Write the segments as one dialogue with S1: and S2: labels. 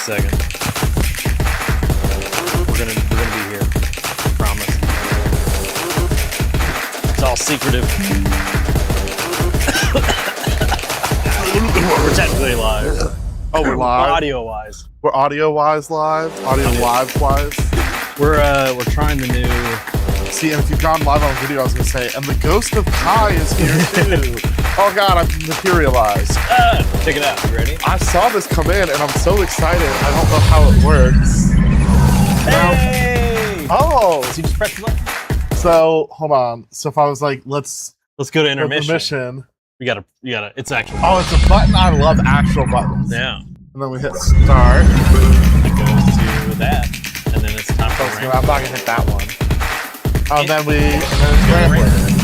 S1: Second. We're gonna be here. Promise. It's all secretive. We're technically live.
S2: Oh, we're live.
S1: Audio-wise.
S2: We're audio-wise live. Audio live-wise.
S1: We're trying the new.
S2: See, and if you've gone live on video, I was gonna say, and the ghost of Kai is here too. Oh God, I've materialized.
S1: Check it out. You ready?
S2: I saw this come in, and I'm so excited. I don't know how it works.
S1: Hey!
S2: Oh,
S1: So you just press the button.
S2: so hold on. So if I was like, let's
S1: Let's go to intermission.
S2: intermission.
S1: You gotta. It's actually.
S2: Oh, it's a button. I love actual buttons.
S1: Yeah.
S2: And then we hit start.
S1: It goes to that, and then it's time for
S2: I'm
S1: ramp.
S2: not gonna hit that one. Oh, and then it's
S1: Yeah.
S2: rambling.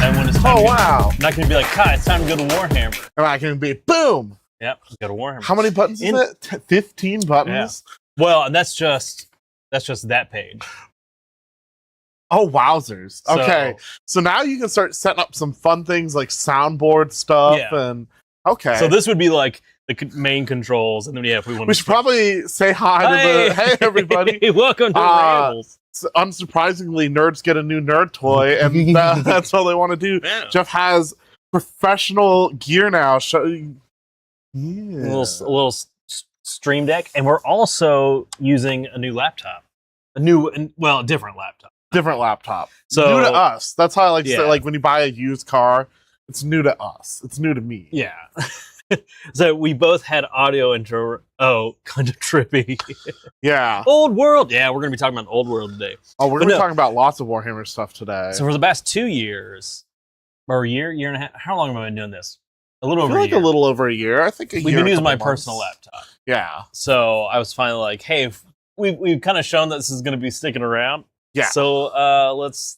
S1: And when it's time
S2: Oh
S1: to go,
S2: wow.
S1: I'm not gonna be like, Kai, it's time to go to Warhammer.
S2: And I can be boom.
S1: Yep, let's go to Warhammer.
S2: How many buttons is it? 15 buttons.
S1: Well, and that's just that page.
S2: Oh, wowzers.
S1: So-
S2: Okay. So now you can start setting up some fun things like soundboard stuff
S1: Yeah.
S2: and okay.
S1: So this would be like the main controls, and then if we want
S2: we should probably say hi to the hey everybody.
S1: Hey, welcome to Rambles.
S2: So unsurprisingly, nerds get a new nerd toy, and that's all they want to do.
S1: Yeah.
S2: Jeff has professional gear now.
S1: A little stream deck, and we're also using a new laptop, a different laptop.
S2: Different laptop.
S1: So
S2: New to us. That's how I like to say,
S1: Yeah.
S2: like when you buy a used car, it's new to us. It's new to me.
S1: Yeah. So we both had audio intro. Oh, kind of trippy.
S2: Yeah.
S1: Old World. Yeah, we're gonna be talking about Old World today.
S2: Oh, we're
S1: But
S2: gonna be
S1: no.
S2: talking about lots of Warhammer stuff today.
S1: So for the past 2 years, or a year and a half, how long have I been doing this? A little
S2: I
S1: over
S2: feel
S1: a
S2: like
S1: year.
S2: a little over a year. I think a year.
S1: We've been
S2: a
S1: using my
S2: couple months.
S1: personal laptop.
S2: Yeah.
S1: So I was finally like, hey, if we've kind of shown that this is going to be sticking around.
S2: Yeah.
S1: So let's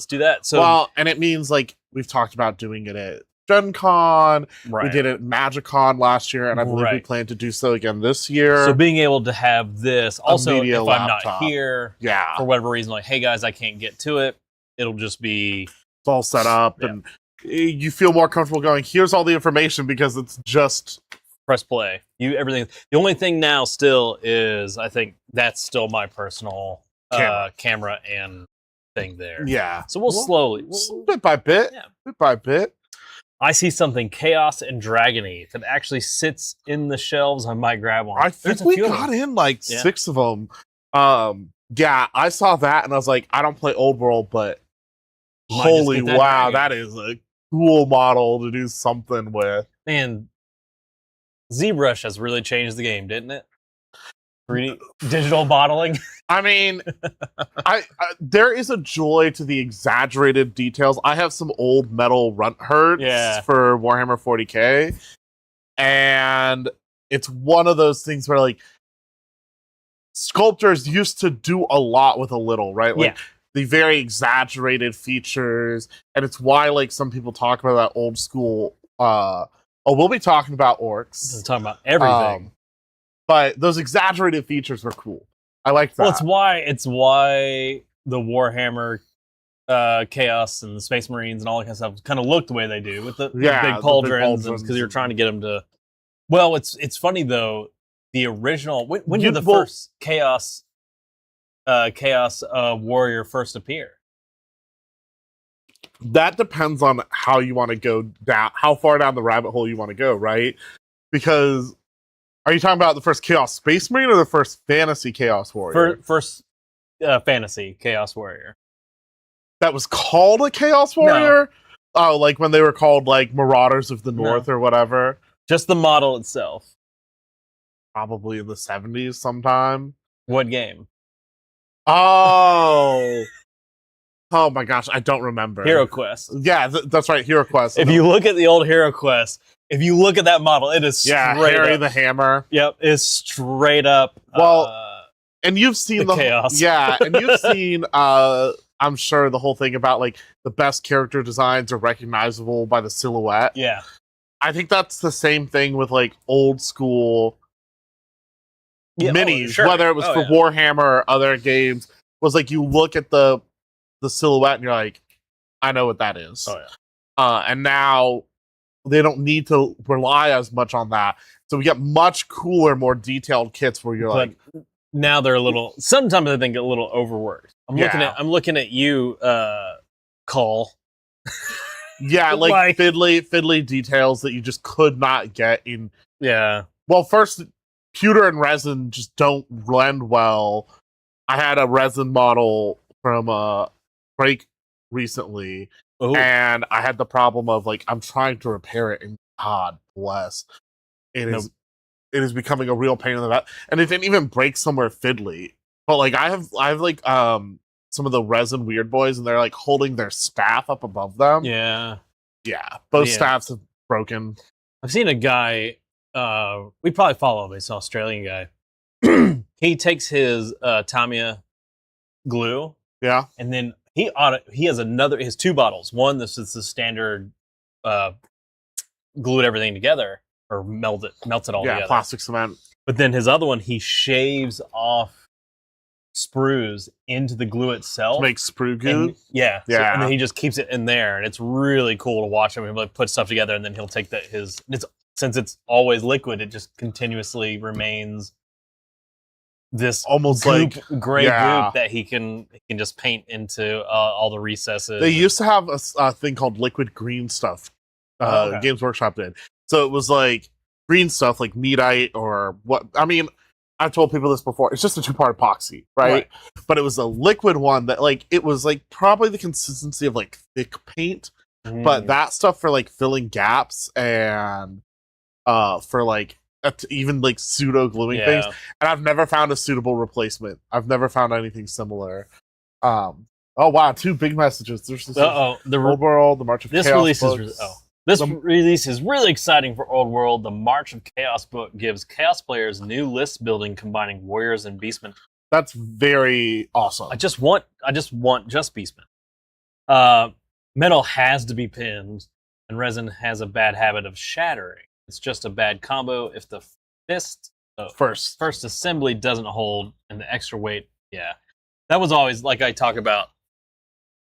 S1: do that. So
S2: Well, and it means like we've talked about doing it at Gen Con.
S1: right.
S2: We did it at MagicCon last year, and I believe we
S1: Right.
S2: plan to do so again this year.
S1: So being able to have this also, if
S2: media
S1: I'm
S2: laptop.
S1: not here
S2: yeah.
S1: for whatever reason, like, hey guys, I can't get to it. It'll just be
S2: It's all set up,
S1: Yeah.
S2: and you feel more comfortable going, here's all the information because it's just.
S1: press play. Everything. The only thing now still is I think that's still my personal camera and thing there.
S2: Yeah.
S1: So we'll slowly.
S2: Bit by bit.
S1: Yeah.
S2: Bit by bit.
S1: I see something Chaos and Dragony that actually sits in the shelves. I might grab one.
S2: I think
S1: There's a
S2: we
S1: few of
S2: got
S1: them.
S2: in like
S1: Yeah.
S2: 6 of them. Yeah, I saw that and I was like, I don't play Old World, but
S1: Might just
S2: holy
S1: get that
S2: wow,
S1: dragon.
S2: that is a cool model to do something with.
S1: And ZBrush has really changed the game, didn't it? 3D digital modeling.
S2: I mean, I there is a joy to the exaggerated details. I have some old metal runt herds
S1: Yeah.
S2: for Warhammer 40k, and it's one of those things where like sculptors used to do a lot with a little, right? Like
S1: Yeah.
S2: the very exaggerated features, and it's why like some people talk about that old school. We'll be talking about orcs.
S1: I'm talking about everything.
S2: But those exaggerated features were cool. I like that.
S1: Well, it's why the Warhammer Chaos and the Space Marines and all that kind of stuff kind of look the way they do with the
S2: Yeah, the
S1: big
S2: big
S1: pauldrons,
S2: pauldrons
S1: because you're
S2: and-
S1: trying to get them to. Well, it's funny though. The original when did the
S2: Well-
S1: first Chaos warrior first appear?
S2: That depends on how you want to go down, how far down the rabbit hole you want to go, right? Because are you talking about the first Chaos Space Marine or the first Fantasy Chaos Warrior?
S1: First fantasy Chaos warrior.
S2: That was called a Chaos Warrior? Oh, like when they were called like Marauders of the
S1: No.
S2: North or whatever.
S1: Just the model itself.
S2: Probably in the 70s sometime.
S1: What game?
S2: Oh. Oh my gosh, I don't remember.
S1: Hero Quest.
S2: Yeah, that's right, Hero Quest.
S1: If you look at the old Hero Quest, if you look at that model, it is straight
S2: Harry
S1: up.
S2: the Hammer.
S1: Yep, it's straight up.
S2: Well, and you've seen the
S1: chaos.
S2: Yeah, and you've seen I'm sure the whole thing about like the best character designs are recognizable by the silhouette.
S1: Yeah.
S2: I think that's the same thing with like old school minis,
S1: sure.
S2: whether it was for Warhammer or other games, was like you look at the silhouette and you're like, I know what that is.
S1: Oh yeah.
S2: And now they don't need to rely as much on that. So we get much cooler, more detailed kits where you're like,
S1: now they're a little. Sometimes I think a little overworked. I'm looking at you, Cole.
S2: Yeah, like fiddly details that you just could not get in.
S1: Yeah.
S2: Well, first, pewter and resin just don't blend well. I had a resin model from Break recently, and I had the problem of like I'm trying to repair it, and God bless, it is becoming a real pain in the butt, and it didn't even break somewhere fiddly. But like I have like some of the resin weird boys, and they're like holding their staff up above them.
S1: Yeah,
S2: both staffs have broken.
S1: I've seen a guy. We probably follow him. He's an Australian guy. He takes his Tamiya glue.
S2: Yeah,
S1: and then he has his two bottles. One, this is the standard glued everything together or melt it all together.
S2: Plastic cement.
S1: But then his other one, he shaves off sprues into the glue itself.
S2: To make sprue goo?
S1: Yeah. And then he just keeps it in there, and it's really cool to watch him. He'll like put stuff together, and then he'll take since it's always liquid, it just continuously remains this
S2: almost
S1: gray
S2: yeah.
S1: goop that he can just paint into all the recesses.
S2: They used to have a thing called liquid green stuff. Games Workshop did. So it was like green stuff like Meadite or what. I mean, I've told people this before. It's just a 2-part epoxy, right? But it was a liquid one that like it was like probably the consistency of like thick paint. But that stuff for like filling gaps and for like even like pseudo gluing things, and I've never found a suitable replacement. I've never found anything similar. Oh wow, 2 big messages. There's this Old World, the March of Chaos books.
S1: This release is really exciting for Old World. The March of Chaos book gives Chaos players new list building combining warriors and beastmen.
S2: That's very awesome.
S1: I just want just beastmen. Metal has to be pinned, and resin has a bad habit of shattering. It's just a bad combo if the first assembly doesn't hold and the extra weight. Yeah, that was always like I talk about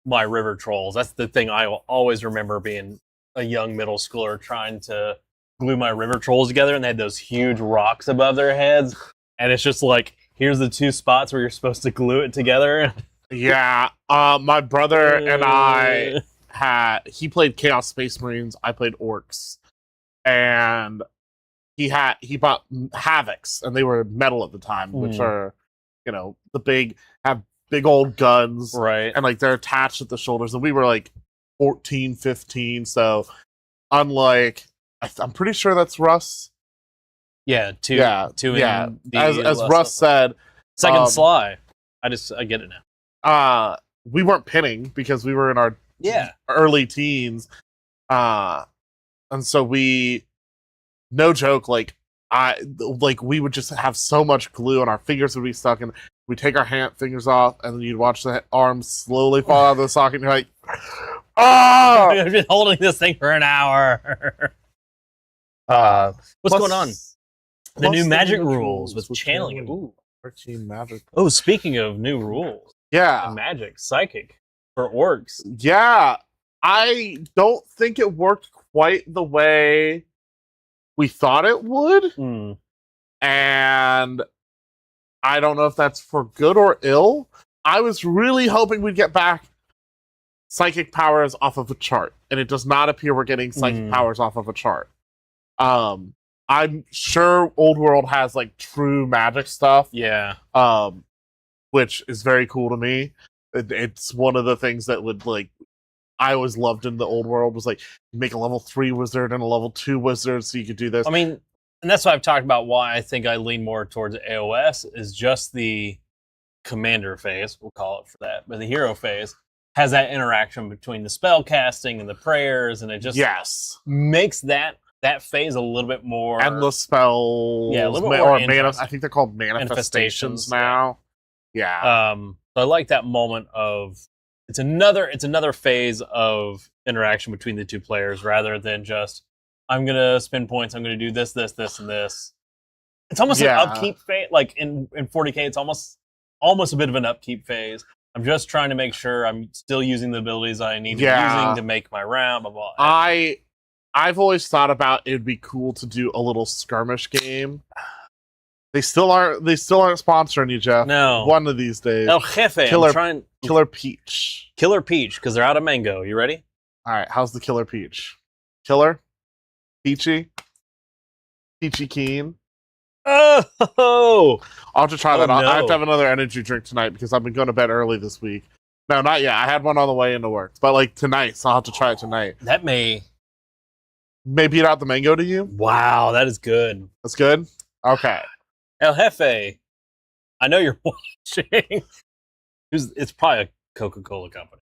S1: my river trolls. That's the thing I will always remember being a young middle schooler trying to glue my river trolls together, and they had those huge rocks above their heads, and it's just like here's the 2 spots where you're supposed to glue it together. Yeah,
S2: my brother and I he played Chaos Space Marines. I played Orcs. And he bought Havocs, and they were metal at the time, which are, have big old guns,
S1: right?
S2: And like they're attached at the shoulders. And we were like 14, 15. So unlike, I'm pretty sure that's Russ.
S1: Yeah, two.
S2: As Russ said,
S1: second Sly. I get it now.
S2: We weren't pinning because we were in our early teens. And so we, no joke, we would just have so much glue and our fingers would be stuck, and we'd take our fingers off, and then you'd watch the arms slowly fall out of the socket, and you're like, oh!
S1: I've been holding this thing for an hour. What's going on? The new magic rules with channeling. Ooh.
S2: 13 magic.
S1: Oh, speaking of new rules.
S2: Yeah.
S1: Magic, psychic for orcs.
S2: Yeah. I don't think it worked quite the way we thought it would. And I don't know if that's for good or ill. I was really hoping we'd get back psychic powers off of a chart, and it does not appear we're getting psychic powers off of a chart. I'm sure Old World has like true magic stuff.
S1: Yeah.
S2: Which is very cool to me. It's one of the things that would like I always loved in the old world was like make a level 3 wizard and a level 2 wizard so you could do this.
S1: I mean, and that's why I've talked about why I think I lean more towards AOS is just the commander phase, we'll call it for that, but the hero phase has that interaction between the spell casting and the prayers, and it just makes that phase a little bit more
S2: endless spells.
S1: Yeah, a little bit more
S2: I think they're called manifestations now. Yeah.
S1: So I like that moment of it's another phase of interaction between the two players rather than just I'm gonna spend points, I'm gonna do this, and this. It's almost an upkeep phase. Like in 40K, it's almost a bit of an upkeep phase. I'm just trying to make sure I'm still using the abilities I need to be using to make my round. Blah, blah, blah.
S2: I've always thought about it'd be cool to do a little skirmish game. They still aren't sponsoring you, Jeff.
S1: No.
S2: One of these days.
S1: El Jefe.
S2: Killer Peach.
S1: Killer Peach, because they're out of mango. You ready?
S2: All right. How's the Killer Peach? Killer? Peachy? Peachy Keen?
S1: Oh!
S2: I'll have to try that.
S1: No.
S2: I have to have another energy drink tonight because I've been going to bed early this week. No, not yet. I had one on the way into work. But like tonight, so I'll have to try it tonight.
S1: That may
S2: beat out the mango to you?
S1: Wow, that is good.
S2: That's good? Okay.
S1: El Jefe, I know you're watching. It's probably a Coca-Cola company.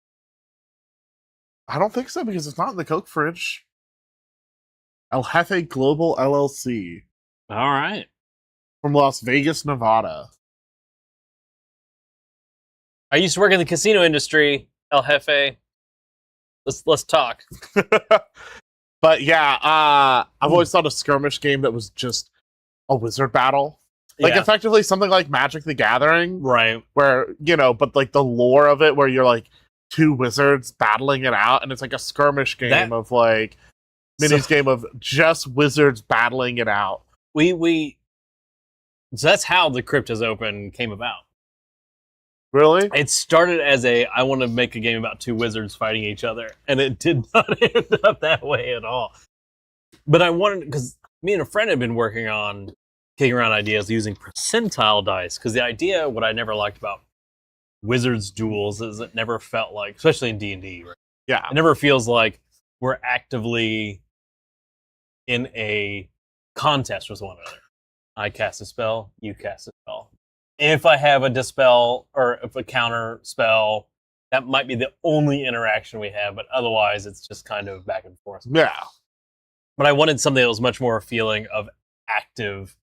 S2: I don't think so because it's not in the Coke fridge. El Jefe Global LLC.
S1: All right.
S2: From Las Vegas, Nevada.
S1: I used to work in the casino industry, El Jefe. Let's talk.
S2: But yeah, I've always thought a skirmish game that was just a wizard battle. Like effectively something like Magic the Gathering.
S1: Right.
S2: Where, but like the lore of it where you're like two wizards battling it out and it's like a skirmish game of like minis game of just wizards battling it out.
S1: So that's how the Cryptos Open came about.
S2: Really?
S1: It started as I want to make a game about two wizards fighting each other, and it did not end up that way at all. But I wanted, because me and a friend had been working on kicking around ideas using percentile dice, because the idea, what I never liked about wizards duels is it never felt like, especially in D&D, right?
S2: Yeah.
S1: It never feels like we're actively in a contest with one another. I cast a spell, you cast a spell. If I have a dispel or if a counter spell, that might be the only interaction we have, but otherwise it's just kind of back and forth.
S2: Yeah.
S1: But I wanted something that was much more a feeling of active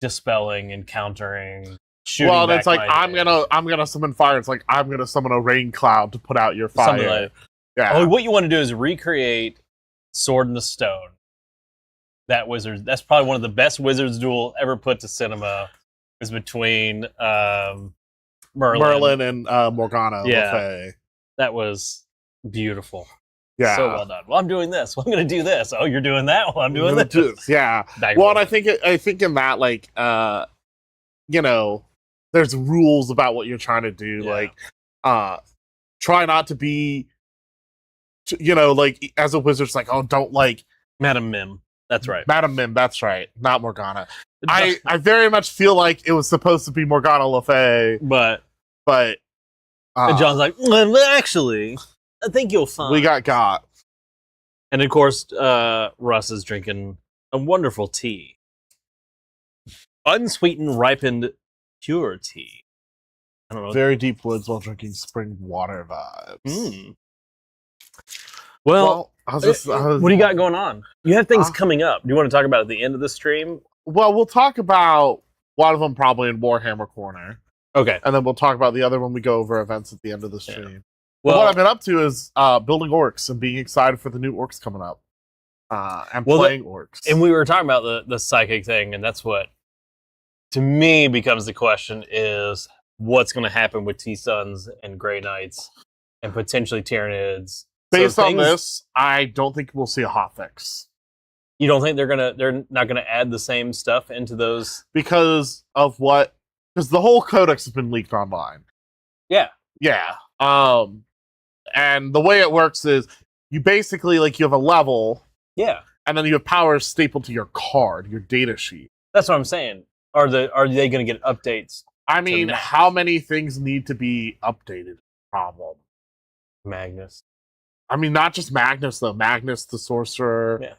S1: dispelling and countering, shooting.
S2: Well, it's like I'm gonna summon fire. It's like I'm gonna summon a rain cloud to put out your fire.
S1: Something like
S2: that.
S1: Yeah. What you want to do is recreate Sword in the Stone. That wizard. That's probably one of the best wizards duel ever put to cinema. Is between
S2: Merlin and Morgana.
S1: Yeah,
S2: Le Fay.
S1: That was beautiful.
S2: Yeah,
S1: so well done. Well, I'm doing this. Well, I'm going to do this. Oh, you're doing that. Well, I'm doing this.
S2: Yeah. Well, and I think in that, like, there's rules about what you're trying to do. Yeah. Like, try not to be, like as a wizard, it's like, oh, don't like
S1: Madam Mim. That's right.
S2: Madam Mim. That's right. Not Morgana. I very much feel like it was supposed to be Morgana Le Fay, but
S1: and John's like, well, actually, I think you'll find
S2: we got.
S1: And of course, Russ is drinking a wonderful tea, unsweetened, ripened, pure tea. I don't know.
S2: Very deep woods while drinking spring water vibes.
S1: Mm. Well, what do you got going on? You have things coming up. Do you want to talk about at the end of the stream?
S2: Well, we'll talk about one of them probably in Warhammer Corner.
S1: Okay.
S2: And then we'll talk about the other when we go over events at the end of the stream. Yeah. Well, what I've been up to is building orcs and being excited for the new orcs coming up. And playing orcs.
S1: And we were talking about the psychic thing, and that's what, to me, becomes the question is what's going to happen with T-Suns and Grey Knights and potentially Tyranids.
S2: Based on this, I don't think we'll see a hotfix.
S1: You don't think they're not gonna add the same stuff into those
S2: because the whole codex has been leaked online.
S1: Yeah.
S2: And the way it works is you basically you have a level.
S1: Yeah.
S2: And then you have powers stapled to your card, your data sheet.
S1: That's what I'm saying. Are they gonna get updates?
S2: I mean, how many things need to be updated? Problem.
S1: Magnus.
S2: I mean, not just Magnus though. Magnus the sorcerer.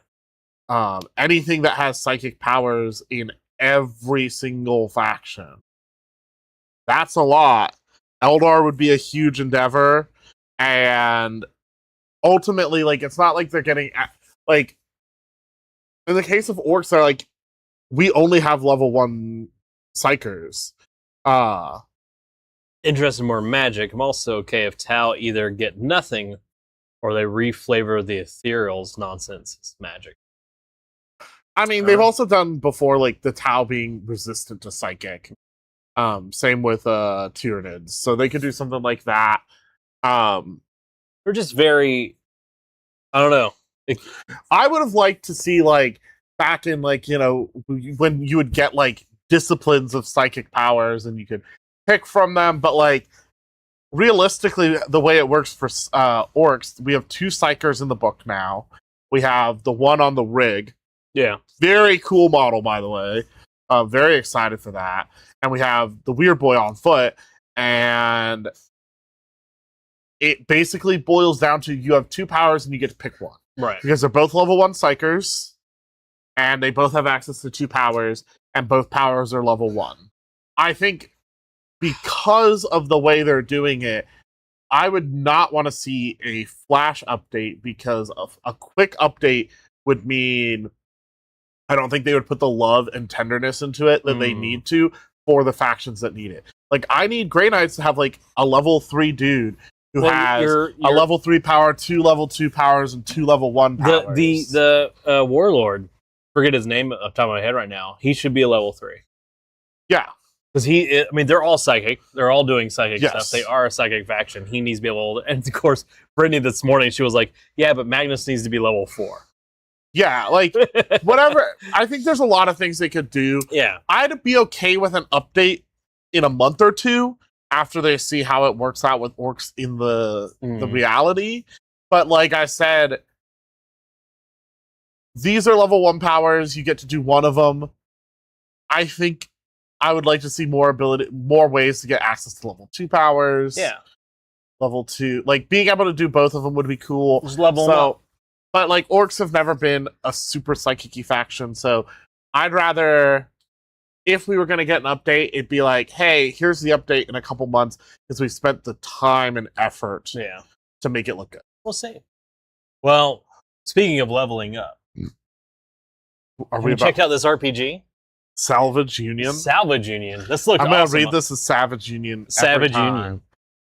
S1: Yeah.
S2: Anything that has psychic powers in every single faction. That's a lot. Eldar would be a huge endeavor, and ultimately, like, it's not like they're getting like in the case of orcs, they're like, we only have level 1 psychers.
S1: Interested in more magic. I'm also okay if Tau either get nothing or they reflavor the ethereal's nonsense as magic.
S2: I mean, they've also done before, like, the Tau being resistant to psychic. Same with Tyranids. So they could do something like that.
S1: They're just very, I don't know.
S2: I would have liked to see, like, back in, like, you know, when you would get, like, disciplines of psychic powers and you could pick from them, but, like, realistically, the way it works for orcs, we have 2 psychers in the book now. We have the one on the rig.
S1: Yeah.
S2: Very cool model, by the way. Very excited for that. And we have the Weird Boy on foot, and it basically boils down to you have 2 powers and you get to pick one.
S1: Right.
S2: Because they're both level 1 psychers, and they both have access to 2 powers, and both powers are level 1. I think because of the way they're doing it, I would not want to see a flash update, because a quick update would mean I don't think they would put the love and tenderness into it that they need to for the factions that need it. Like, I need Grey Knights to have, like, a level 3 dude who has a level 3 power, 2 level 2 powers, and 2 level 1 powers.
S1: The Warlord, forget his name off the top of my head right now, he should be a level 3.
S2: Yeah.
S1: Because they're all psychic. They're all doing psychic stuff. They are a psychic faction. He needs to be able to, and of course, Brittany this morning, she was like, yeah, but Magnus needs to be level 4.
S2: Yeah, like, whatever. I think there's a lot of things they could do.
S1: Yeah.
S2: I'd be okay with an update in a month or 2 after they see how it works out with orcs in the reality. But like I said, these are level 1 powers. You get to do one of them. I think I would like to see more ways to get access to level 2 powers.
S1: Yeah.
S2: Level 2. Like, being able to do both of them would be cool.
S1: Just level them up.
S2: But, like, orcs have never been a super psychic-y faction, so I'd rather, if we were going to get an update, it'd be like, hey, here's the update in a couple months, because we spent the time and effort to make it look good.
S1: We'll see. Well, speaking of leveling up, have you checked out this RPG?
S2: Salvage Union?
S1: Salvage Union. This looks
S2: I'm
S1: awesome.
S2: going to read this as Savage Union.
S1: Savage Union.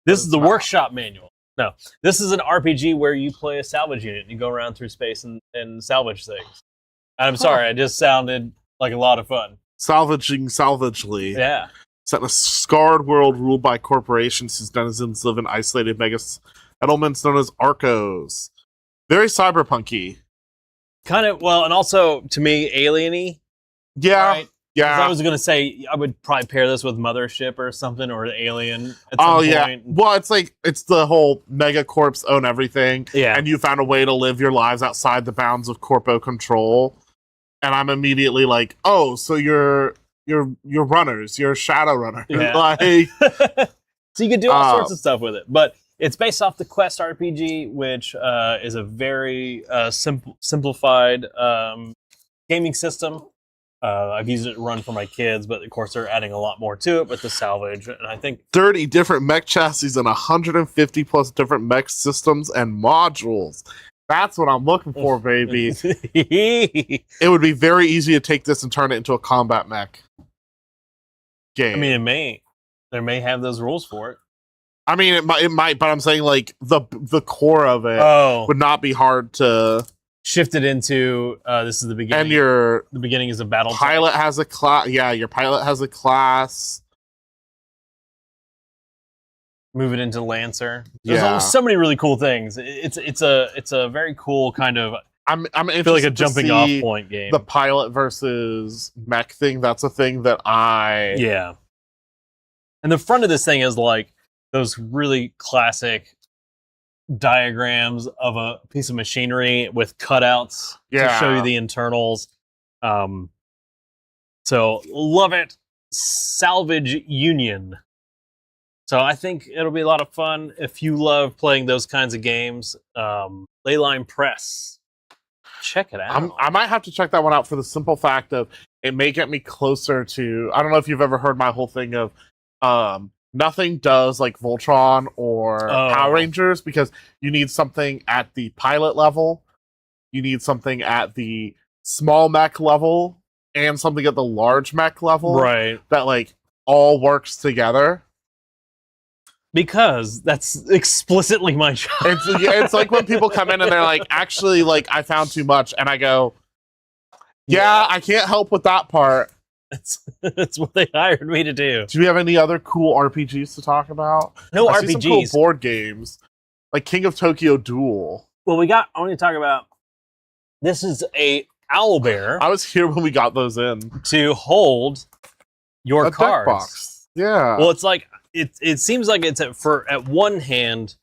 S1: This is the workshop manual. No, this is an RPG where you play a salvage unit and you go around through space and salvage things. I'm sorry, I just sounded like a lot of fun.
S2: Salvaging salvagely.
S1: Yeah.
S2: Set in a scarred world ruled by corporations whose denizens live in isolated mega settlements known as Arcos. Very cyberpunky.
S1: Kind of, well, and also, to me, alien-y.
S2: Yeah.
S1: Right?
S2: Yeah.
S1: I was going to say, I would probably pair this with Mothership or something, or Alien at some point.
S2: Well, it's the whole megacorps own everything.
S1: Yeah.
S2: And you found a way to live your lives outside the bounds of corpo control. And I'm immediately like, oh, so you're runners, you're shadow runner.
S1: Yeah.
S2: Like,
S1: so you could do all sorts of stuff with it. But it's based off the Quest RPG, which is a very simplified gaming system. I've used it to run for my kids, but of course they're adding a lot more to it with the salvage. And I think
S2: 30 different mech chassis and 150 plus different mech systems and modules. That's what I'm looking for, baby. It would be very easy to take this and turn it into a combat mech game.
S1: I mean, they may have those rules for it.
S2: I mean, it might, but I'm saying, like, the core of it would not be hard to
S1: shift it into this is the beginning.
S2: And
S1: the beginning is a battle
S2: pilot has a class. Yeah, your pilot has a class.
S1: Move it into Lancer. There's so many really cool things. It's a very cool kind of.
S2: I'm
S1: I feel like a jumping off point game.
S2: The pilot versus mech thing. That's a thing that
S1: yeah. And the front of this thing is like those really classic diagrams of a piece of machinery with cutouts to show you the internals. So love it. Salvage Union. So I think it'll be a lot of fun if you love playing those kinds of games. Leyline Press, check it out.
S2: I might have to check that one out for the simple fact of it may get me closer to. I don't know if you've ever heard my whole thing of nothing does like Voltron or Power Rangers because you need something at the pilot level, you need something at the small mech level, and something at the large mech level,
S1: right?
S2: That like all works together.
S1: Because that's explicitly my job.
S2: It's like when people come in and they're like, actually, like, I found too much. And I go, yeah, I can't help with that part.
S1: That's what they hired me to do.
S2: Do we have any other cool RPGs to talk about?
S1: No
S2: I
S1: RPGs.
S2: See some cool board games. Like King of Tokyo Duel.
S1: Well, I want to talk about, this is a owlbear.
S2: I was here when we got those in.
S1: To hold your cards.
S2: Deck box. Yeah.
S1: Well, it's like, it seems like it's at one hand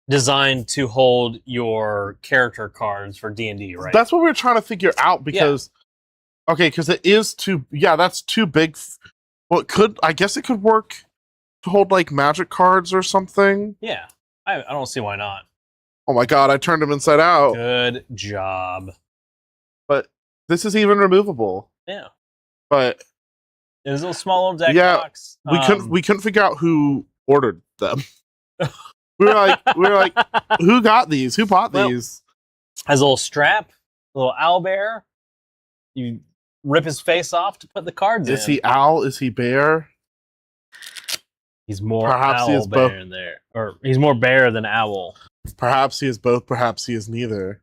S1: designed to hold your character cards for D&D, right?
S2: That's what we were trying to figure out because because it is too that's too big. Well, I guess it could work to hold like magic cards or something.
S1: Yeah. I don't see why not.
S2: Oh my god, I turned them inside out.
S1: Good job.
S2: But this is even removable.
S1: Yeah.
S2: But
S1: it was a small little deck box.
S2: We couldn't figure out who ordered them. we were like, who got these? Who bought these?
S1: Has a little strap, a little owlbear. You rip his face off to put the cards in.
S2: Is he owl? Is he bear?
S1: He's more owl bear in there. Or he's more bear than owl.
S2: Perhaps he is both, perhaps he is neither.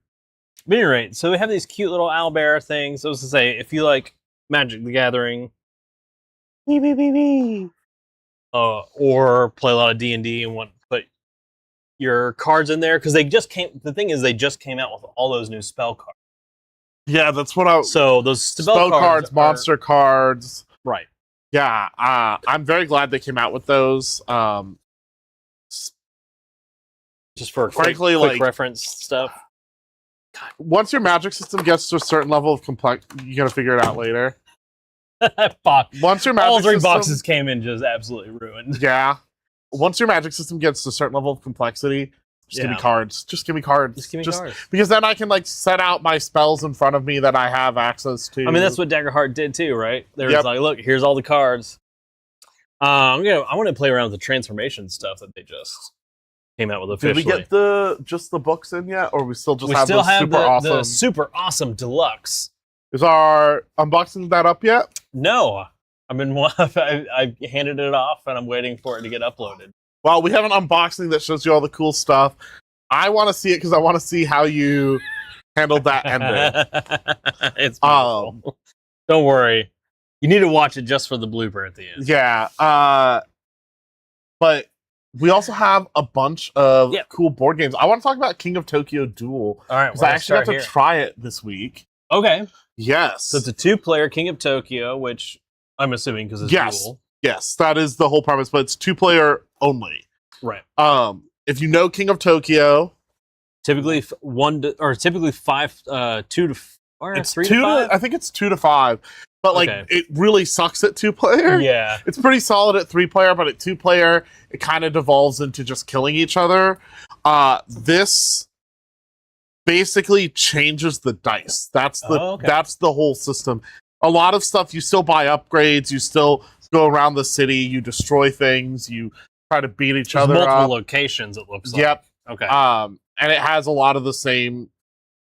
S1: But at any rate, so we have these cute little owlbear things. I was to say, if you like Magic the Gathering, or play a lot of D&D and want to put your cards in there, because they just came out with all those new spell cards.
S2: Yeah, that's what
S1: so those spell
S2: cards, monster cards.
S1: Right.
S2: Yeah, I'm very glad they came out with those.
S1: Just for frankly, quick reference stuff.
S2: Once your Magic system gets to a certain level of complexity, you gotta figure it out later. Once your Magic
S1: all three boxes came in just absolutely ruined.
S2: Yeah. Once your Magic system gets to a certain level of complexity, just give me cards. Just give me cards.
S1: Just give me cards.
S2: Because then I can like set out my spells in front of me that I have access to.
S1: I mean, that's what Daggerheart did too, right? They were like, look, here's all the cards. I want to play around with the transformation stuff that they just came out with officially.
S2: Did we get just the books in yet, or we still just have
S1: the super awesome deluxe?
S2: Is our unboxing that up yet?
S1: No, I handed it off and I'm waiting for it to get uploaded.
S2: Well, we have an unboxing that shows you all the cool stuff. I want to see it because I want to see how you handled that ending.
S1: It's beautiful. Don't worry. You need to watch it just for the blooper at the end.
S2: Yeah. But we also have a bunch of cool board games. I want to talk about King of Tokyo Duel.
S1: All right.
S2: Because I actually got to try it this week.
S1: Okay.
S2: Yes.
S1: So it's a 2-player King of Tokyo, which I'm assuming because it's dual.
S2: Yes, that is the whole premise, but it's 2-player only.
S1: Right.
S2: If you know King of Tokyo,
S1: typically 5, 2 to 4,
S2: it's
S1: 3 to 5.
S2: I think it's 2 to 5. But like it really sucks at 2-player.
S1: Yeah.
S2: It's pretty solid at 3-player, but at 2-player it kind of devolves into just killing each other. This basically changes the dice. That's the whole system. A lot of stuff you still buy upgrades, you still go around the city, you destroy things, you try to beat each other up.
S1: Multiple locations, it looks like.
S2: Yep.
S1: Okay.
S2: And it has a lot of the same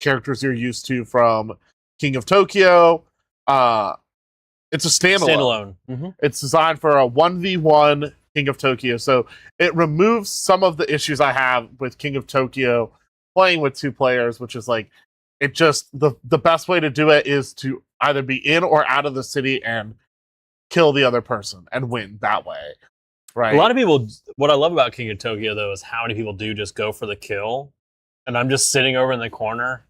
S2: characters you're used to from King of Tokyo. It's a standalone.
S1: Mm-hmm.
S2: It's designed for a 1v1 King of Tokyo, so it removes some of the issues I have with King of Tokyo playing with 2 players, which is like, it just, the best way to do it is to either be in or out of the city and kill the other person and win that way. Right.
S1: A lot of people, what I love about King of Tokyo though is how many people do just go for the kill, and I'm just sitting over in the corner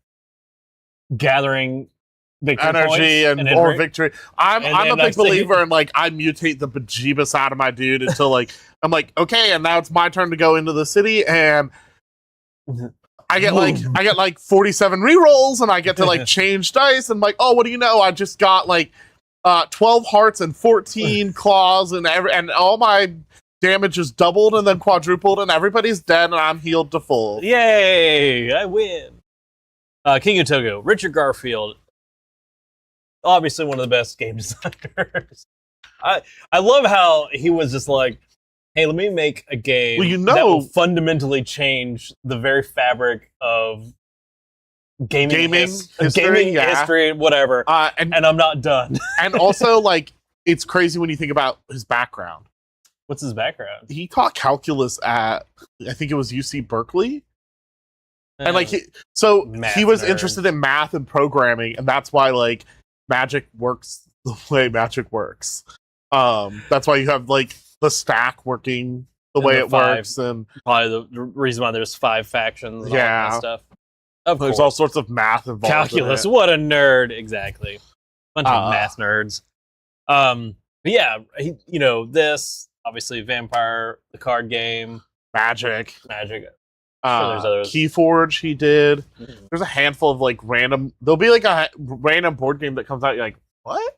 S1: gathering
S2: energy or victory. I'm a big believer in like, I mutate the bejeebus out of my dude until like I'm like, okay, and now it's my turn to go into the city, and I get like 47 rerolls, and I get to like change dice, and like, oh, what do you know? I just got like 12 hearts and 14 claws, and all my damage is doubled and then quadrupled, and everybody's dead, and I'm healed to full.
S1: Yay! I win. King of Togo, Richard Garfield, obviously one of the best game designers. I love how he was just like, hey, let me make a game that will fundamentally change the very fabric of gaming history, whatever. And I'm not done.
S2: And also, like, it's crazy when you think about his background.
S1: What's his background?
S2: He taught calculus at, I think it was UC Berkeley. And like, he was interested in math and programming, and that's why like magic works the way magic works. That's why you have like the stack working the way it works, and
S1: probably the reason why there's 5 factions. And all that stuff.
S2: There's all sorts of math involved.
S1: Calculus, what a nerd! Exactly, bunch of math nerds. But yeah, this obviously Vampire, the card game,
S2: Magic.
S1: Sure there's others.
S2: Keyforge he did. Mm-hmm. There's a handful of like random. There'll be like a random board game that comes out. You're like, what?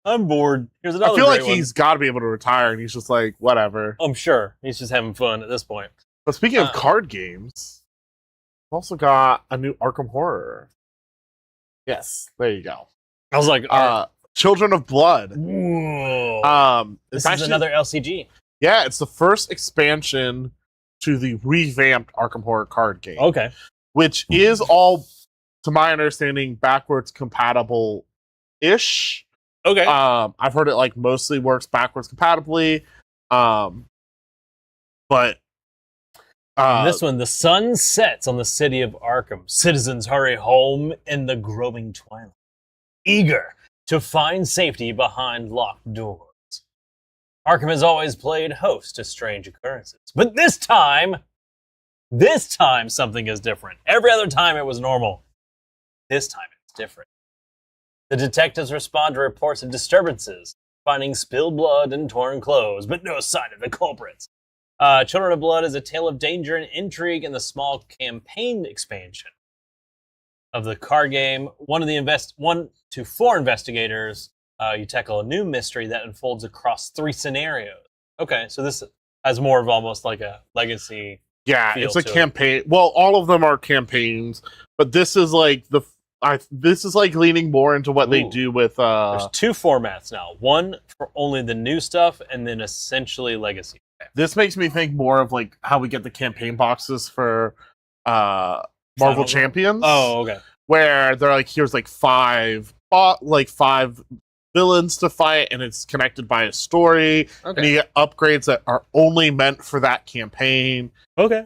S1: I'm bored. Here's another.
S2: I feel like he's got to be able to retire, and he's just like, whatever.
S1: I'm sure he's just having fun at this point.
S2: But speaking of card games, we've also got a new Arkham Horror. Yes, there you go.
S1: I was like,
S2: Children of Blood.
S1: Ooh. This is another LCG.
S2: Yeah, it's the first expansion to the revamped Arkham Horror card game.
S1: Okay.
S2: Which is all, to my understanding, backwards compatible-ish.
S1: Okay.
S2: I've heard it like mostly works backwards compatibly. But
S1: this one, the sun sets on the city of Arkham. Citizens hurry home in the growing twilight, eager to find safety behind locked doors. Arkham has always played host to strange occurrences. But this time something is different. Every other time it was normal. This time it's different. The detectives respond to reports of disturbances, finding spilled blood and torn clothes, but no sign of the culprits. Children of Blood is a tale of danger and intrigue in the small campaign expansion of the card game. 1 to 4 investigators. You tackle a new mystery that unfolds across 3 scenarios. Okay, so this has more of almost like a legacy.
S2: Yeah, it's a campaign. Well, all of them are campaigns, but this is like leaning more into what they do with.
S1: There's 2 formats now. One for only the new stuff, and then essentially legacy.
S2: This makes me think more of like how we get the campaign boxes for Marvel Champions.
S1: Oh, okay.
S2: Where they're like, here's like 5 villains to fight, and it's connected by a story. Okay. And you get upgrades that are only meant for that campaign.
S1: Okay.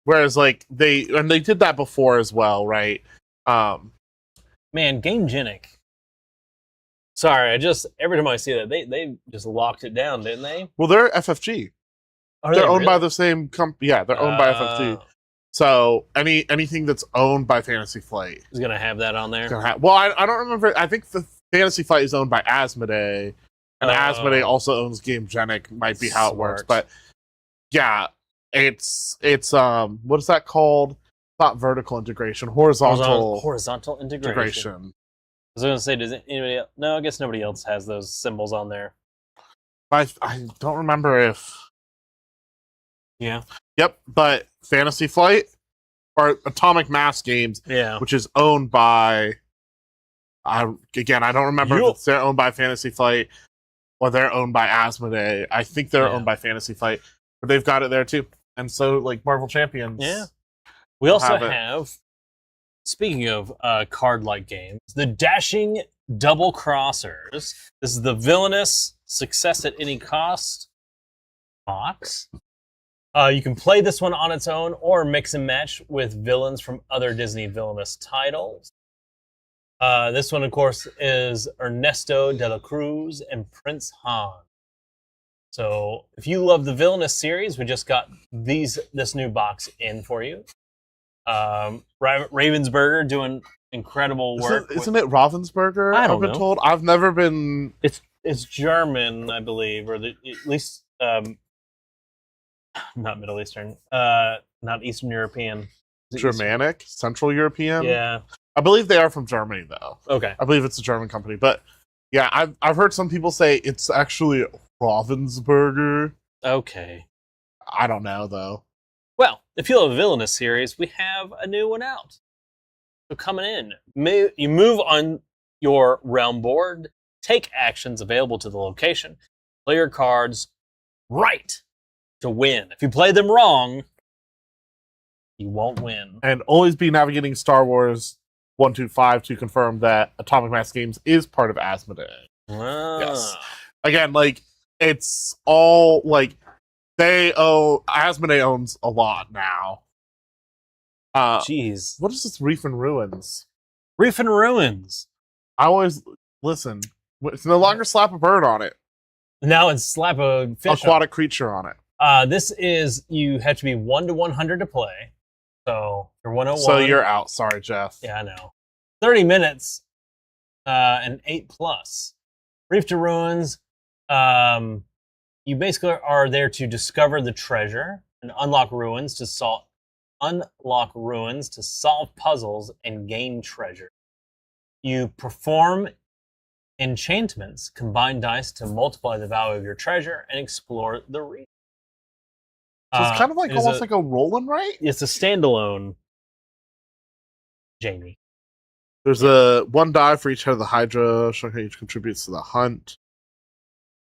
S2: Whereas like they did that before as well, right?
S1: Man, GameGenic. Sorry, every time I see that, they just locked it down, didn't they?
S2: Well, they're FFG. They're owned by the same company. Yeah, they're owned by FFG. So anything that's owned by Fantasy Flight
S1: is gonna have that on there.
S2: Well, I don't remember. I think the Fantasy Flight is owned by Asmodee, and Asmodee also owns GameGenic. Might be how it works, but yeah, it's what is that called? Not vertical integration,
S1: horizontal integration. I was gonna say, does anybody else? No, I guess nobody else has those symbols on there.
S2: I don't remember if.
S1: Yeah.
S2: Yep, but Fantasy Flight or Atomic Mass Games, which is owned by. I don't remember if they're owned by Fantasy Flight or they're owned by Asmodee. I think they're owned by Fantasy Flight, but they've got it there too. And so, like Marvel Champions.
S1: Yeah. We also have, speaking of card-like games, the Dashing Double Crossers. This is the villainous success at any cost box. You can play this one on its own or mix and match with villains from other Disney villainous titles. This one, of course, is Ernesto de la Cruz and Prince Han. So, if you love the villainous series, we just got this new box in for you. Ravensburger doing incredible work.
S2: Isn't it Ravensburger?
S1: I've
S2: been told. I've never been.
S1: It's German, I believe, or at least not Middle Eastern, not Eastern European.
S2: Germanic, Central European.
S1: Yeah,
S2: I believe they are from Germany, though.
S1: Okay,
S2: I believe it's a German company, but yeah, I've heard some people say it's actually Ravensburger.
S1: Okay.
S2: I don't know, though.
S1: Well, if you love a villainous series, we have a new one out. So coming in, you move on your realm board, take actions available to the location, play your cards right to win. If you play them wrong, you won't win.
S2: And always be navigating Star Wars 125 to confirm that Atomic Mass Games is part of Asmodee. Yes. Again, like, it's all, like, Asmodee owns a lot now.
S1: Jeez.
S2: What is this Reef and Ruins?
S1: Reef and Ruins.
S2: I always, listen, it's no longer slap a bird on it.
S1: Now it's slap a fish
S2: aquatic creature on it.
S1: This is, you have to be 1 to 100 to play. So you're 101.
S2: So you're out. Sorry, Jeff.
S1: Yeah, I know. 30 minutes and 8+. Reef to Ruins. You basically are there to discover the treasure and unlock ruins to solve puzzles and gain treasure. You perform enchantments, combine dice to multiply the value of your treasure, and explore the reef.
S2: So it's kind of like almost like a roll and write?
S1: It's a standalone, Jamie.
S2: There's a 1 die for each head of the Hydra, showing how each contributes to the hunt.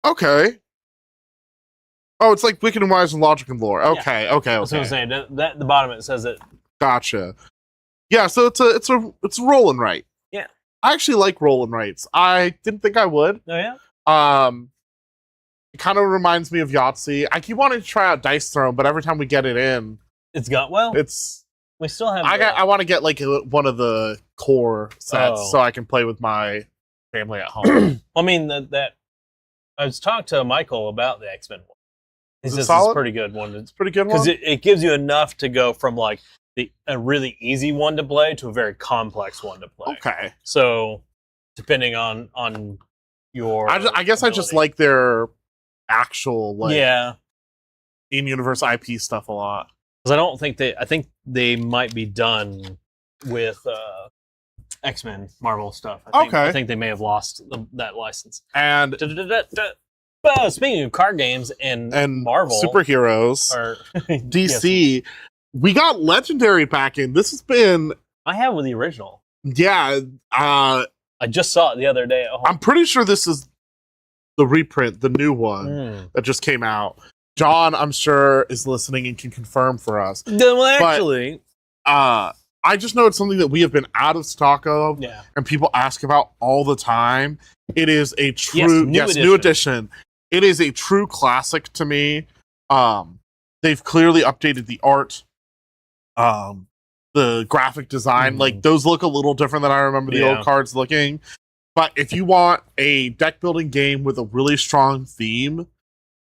S2: Okay. Oh, it's like Wicked and Wise and Logic and Lore. Okay, okay.
S1: That's what I'm saying. That the bottom it says it.
S2: Gotcha. Yeah, so it's a roll and write.
S1: Yeah.
S2: I actually like roll and writes. I didn't think I would.
S1: Oh yeah.
S2: It kind of reminds me of Yahtzee. I keep wanting to try out Dice Throne, but every time we get it in,
S1: we still have.
S2: I want to get like one of the core sets so I can play with my family at home.
S1: I mean that I was talking to Michael about the X-Men one. He says it's a pretty good one.
S2: It's a pretty good one
S1: because it gives you enough to go from like a really easy one to play to a very complex one to play.
S2: Okay.
S1: So depending on your,
S2: I guess ability. I just like their actual in-universe IP stuff a lot.
S1: Because I think they might be done with X-Men Marvel stuff. I think they may have lost that license.
S2: And
S1: speaking of card games and Marvel
S2: superheroes, DC, we got Legendary back in. This has been.
S1: I have with the original.
S2: Yeah,
S1: I just saw it the other day at home.
S2: I'm pretty sure this is the reprint, the new one that just came out. John, I'm sure, is listening and can confirm for us.
S1: Well, actually,
S2: I just know it's something that we have been out of stock of, and people ask about all the time. It is a true new edition. It is a true classic to me. They've clearly updated the art, the graphic design. Like those look a little different than I remember the old cards looking. But if you want a deck building game with a really strong theme,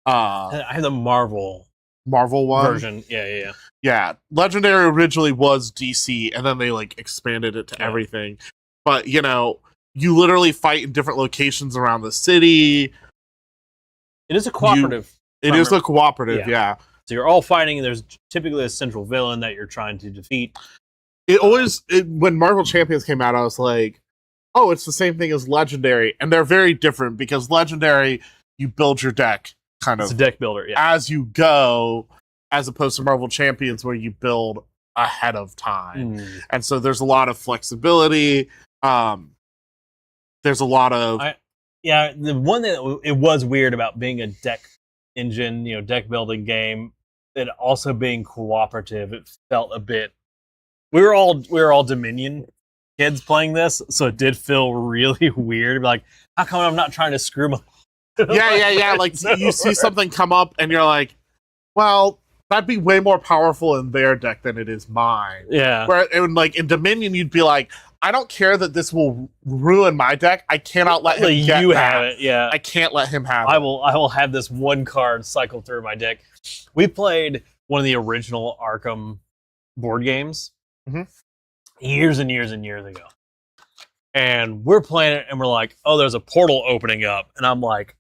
S1: I have the Marvel
S2: one
S1: version. Yeah.
S2: Legendary originally was DC, and then they like expanded it to everything. But you literally fight in different locations around the city.
S1: It is a cooperative.
S2: It is a cooperative, yeah.
S1: So you're all fighting, and there's typically a central villain that you're trying to defeat.
S2: When Marvel Champions came out, I was like, oh, it's the same thing as Legendary. And they're very different because Legendary, you build your deck
S1: it's a deck builder,
S2: as you go, as opposed to Marvel Champions where you build ahead of time. And so there's a lot of flexibility. There's a lot of...
S1: the one that it was weird about being a deck engine, deck building game, and also being cooperative, it felt a bit... We were all Dominion kids playing this, so it did feel really weird. Like, how come I'm not trying to screw my...
S2: Yeah. Like, you see something come up, and you're like, well, that'd be way more powerful in their deck than it is mine.
S1: Yeah.
S2: Where, in Dominion, you'd be like, I don't care that this will ruin my deck. I cannot let him get
S1: have it. Yeah.
S2: I can't let him have it.
S1: I will have this one card cycle through my deck. We played one of the original Arkham board games years and years and years ago. And we're playing it, and we're like, oh, there's a portal opening up. And I'm like,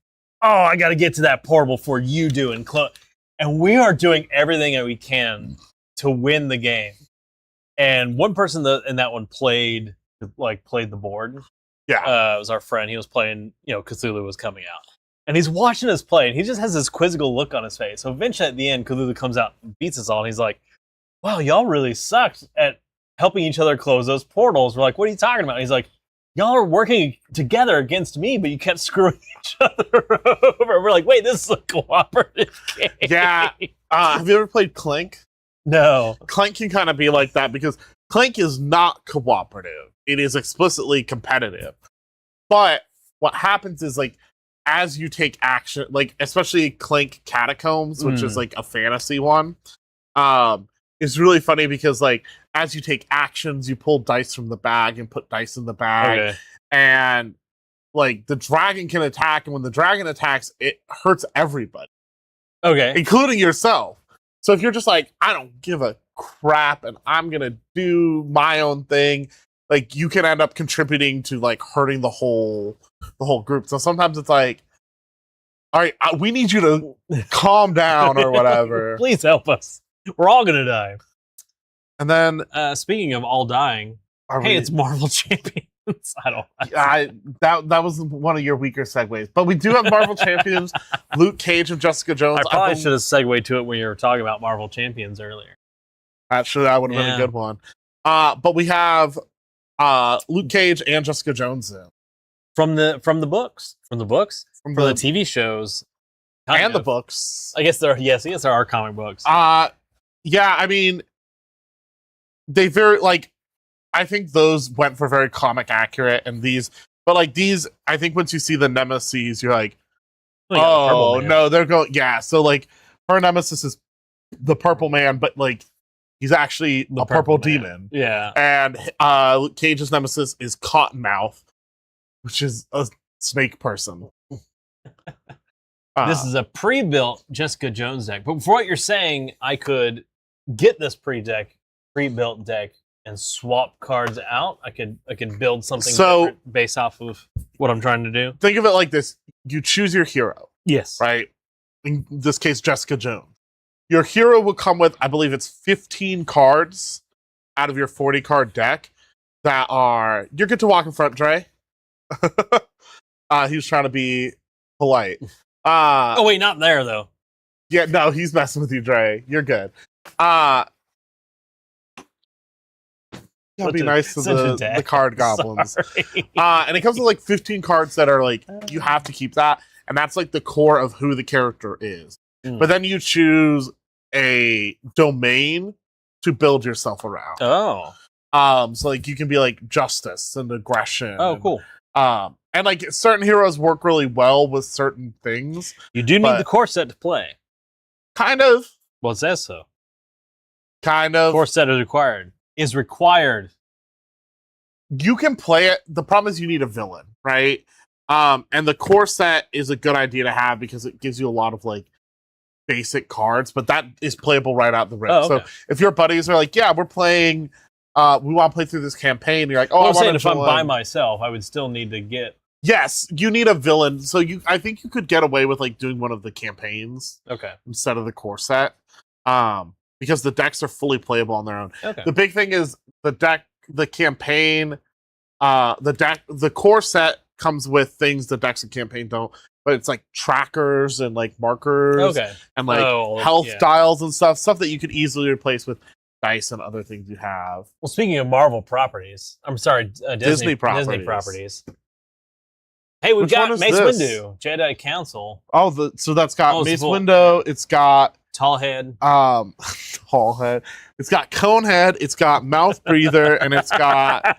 S1: oh, I got to get to that portal before you do. And we are doing everything that we can to win the game. And one person in that one played the board.
S2: Yeah.
S1: It was our friend. He was playing, Cthulhu was coming out. And he's watching us play, and he just has this quizzical look on his face. So eventually at the end, Cthulhu comes out and beats us all, and he's like, wow, y'all really sucked at helping each other close those portals. We're like, what are you talking about? And he's like, y'all are working together against me, but you kept screwing each other over. We're like, wait, this is a cooperative game.
S2: Yeah. Have you ever played Clank?
S1: No.
S2: Clank can kind of be like that because Clank is not cooperative. It is explicitly competitive. But what happens is, like, as you take action, like, especially Clank Catacombs, which is, like, a fantasy one, it's really funny because, like, as you take actions, you pull dice from the bag and put dice in the bag.
S1: Okay.
S2: And, like, the dragon can attack, and when the dragon attacks, it hurts everybody.
S1: Okay.
S2: Including yourself. So if you're just like, I don't give a crap and I'm gonna do my own thing, like, you can end up contributing to, like, hurting the whole group. So sometimes it's like, all right, we need you to calm down or whatever.
S1: Please help us. We're all gonna die.
S2: And then
S1: speaking of all dying, it's Marvel Champions.
S2: That was one of your weaker segues, but we do have Marvel Champions, Luke Cage and Jessica Jones.
S1: I probably should have segued to it when you were talking about Marvel Champions earlier.
S2: Actually, that would have been a good one. But we have Luke Cage and Jessica Jones in
S1: from the books, from the TV shows,
S2: and the books.
S1: I guess there are comic books.
S2: Yeah, I mean, they very, like, I think those went for very comic accurate, and these, but, like, these, I think once you see the Nemesis, you're like, oh no, they're going, yeah. So, like, her Nemesis is the Purple Man, but, like, he's actually a purple demon.
S1: Yeah.
S2: And Luke Cage's Nemesis is Cottonmouth, which is a snake person.
S1: This is a pre-built Jessica Jones deck, but for what you're saying, I could get this pre-built deck and swap cards out. I could build something different based off of what I'm trying to do.
S2: Think of it like this: you choose your hero.
S1: Yes.
S2: Right. In this case, Jessica Jones. Your hero will come with, I believe it's 15 cards out of your 40 card deck that are. You're good to walk in front, Dre. He was trying to be polite.
S1: Oh wait, not there though.
S2: Yeah, no, he's messing with you, Dre. You're good. Gotta be nice to the card goblins. And it comes with like 15 cards that are like, you have to keep that. And that's like the core of who the character is. But then you choose a domain to build yourself around.
S1: Oh.
S2: So like you can be like justice and aggression.
S1: Oh, cool.
S2: And like certain heroes work really well with certain things.
S1: You do need the core set to play.
S2: Kind of.
S1: Well, it says so.
S2: Kind of.
S1: Core set is required.
S2: You can play it. The problem is you need a villain, right? And the core set is a good idea to have because it gives you a lot of like basic cards, but that is playable right out the rip.
S1: Oh, okay.
S2: So if your buddies are like, yeah, we're playing, we want to play through this campaign, you're like, oh,
S1: I'm saying if I'm by myself, I would still need to get.
S2: Yes, you need a villain. So I think you could get away with like doing one of the campaigns, instead of the core set, because the decks are fully playable on their own.
S1: Okay.
S2: The big thing is the campaign, the core set comes with things the decks and campaign don't, but it's like trackers and like markers, and like health dials and stuff that you could easily replace with dice and other things you have.
S1: Well, speaking of Marvel properties, I'm sorry,
S2: Disney properties.
S1: Hey, we've got Mace Windu, Jedi Council.
S2: Oh, so that's got Mace Windu. It's got
S1: Tall Head.
S2: Tall Head. It's got Conehead. It's got Mouth Breather, and it's got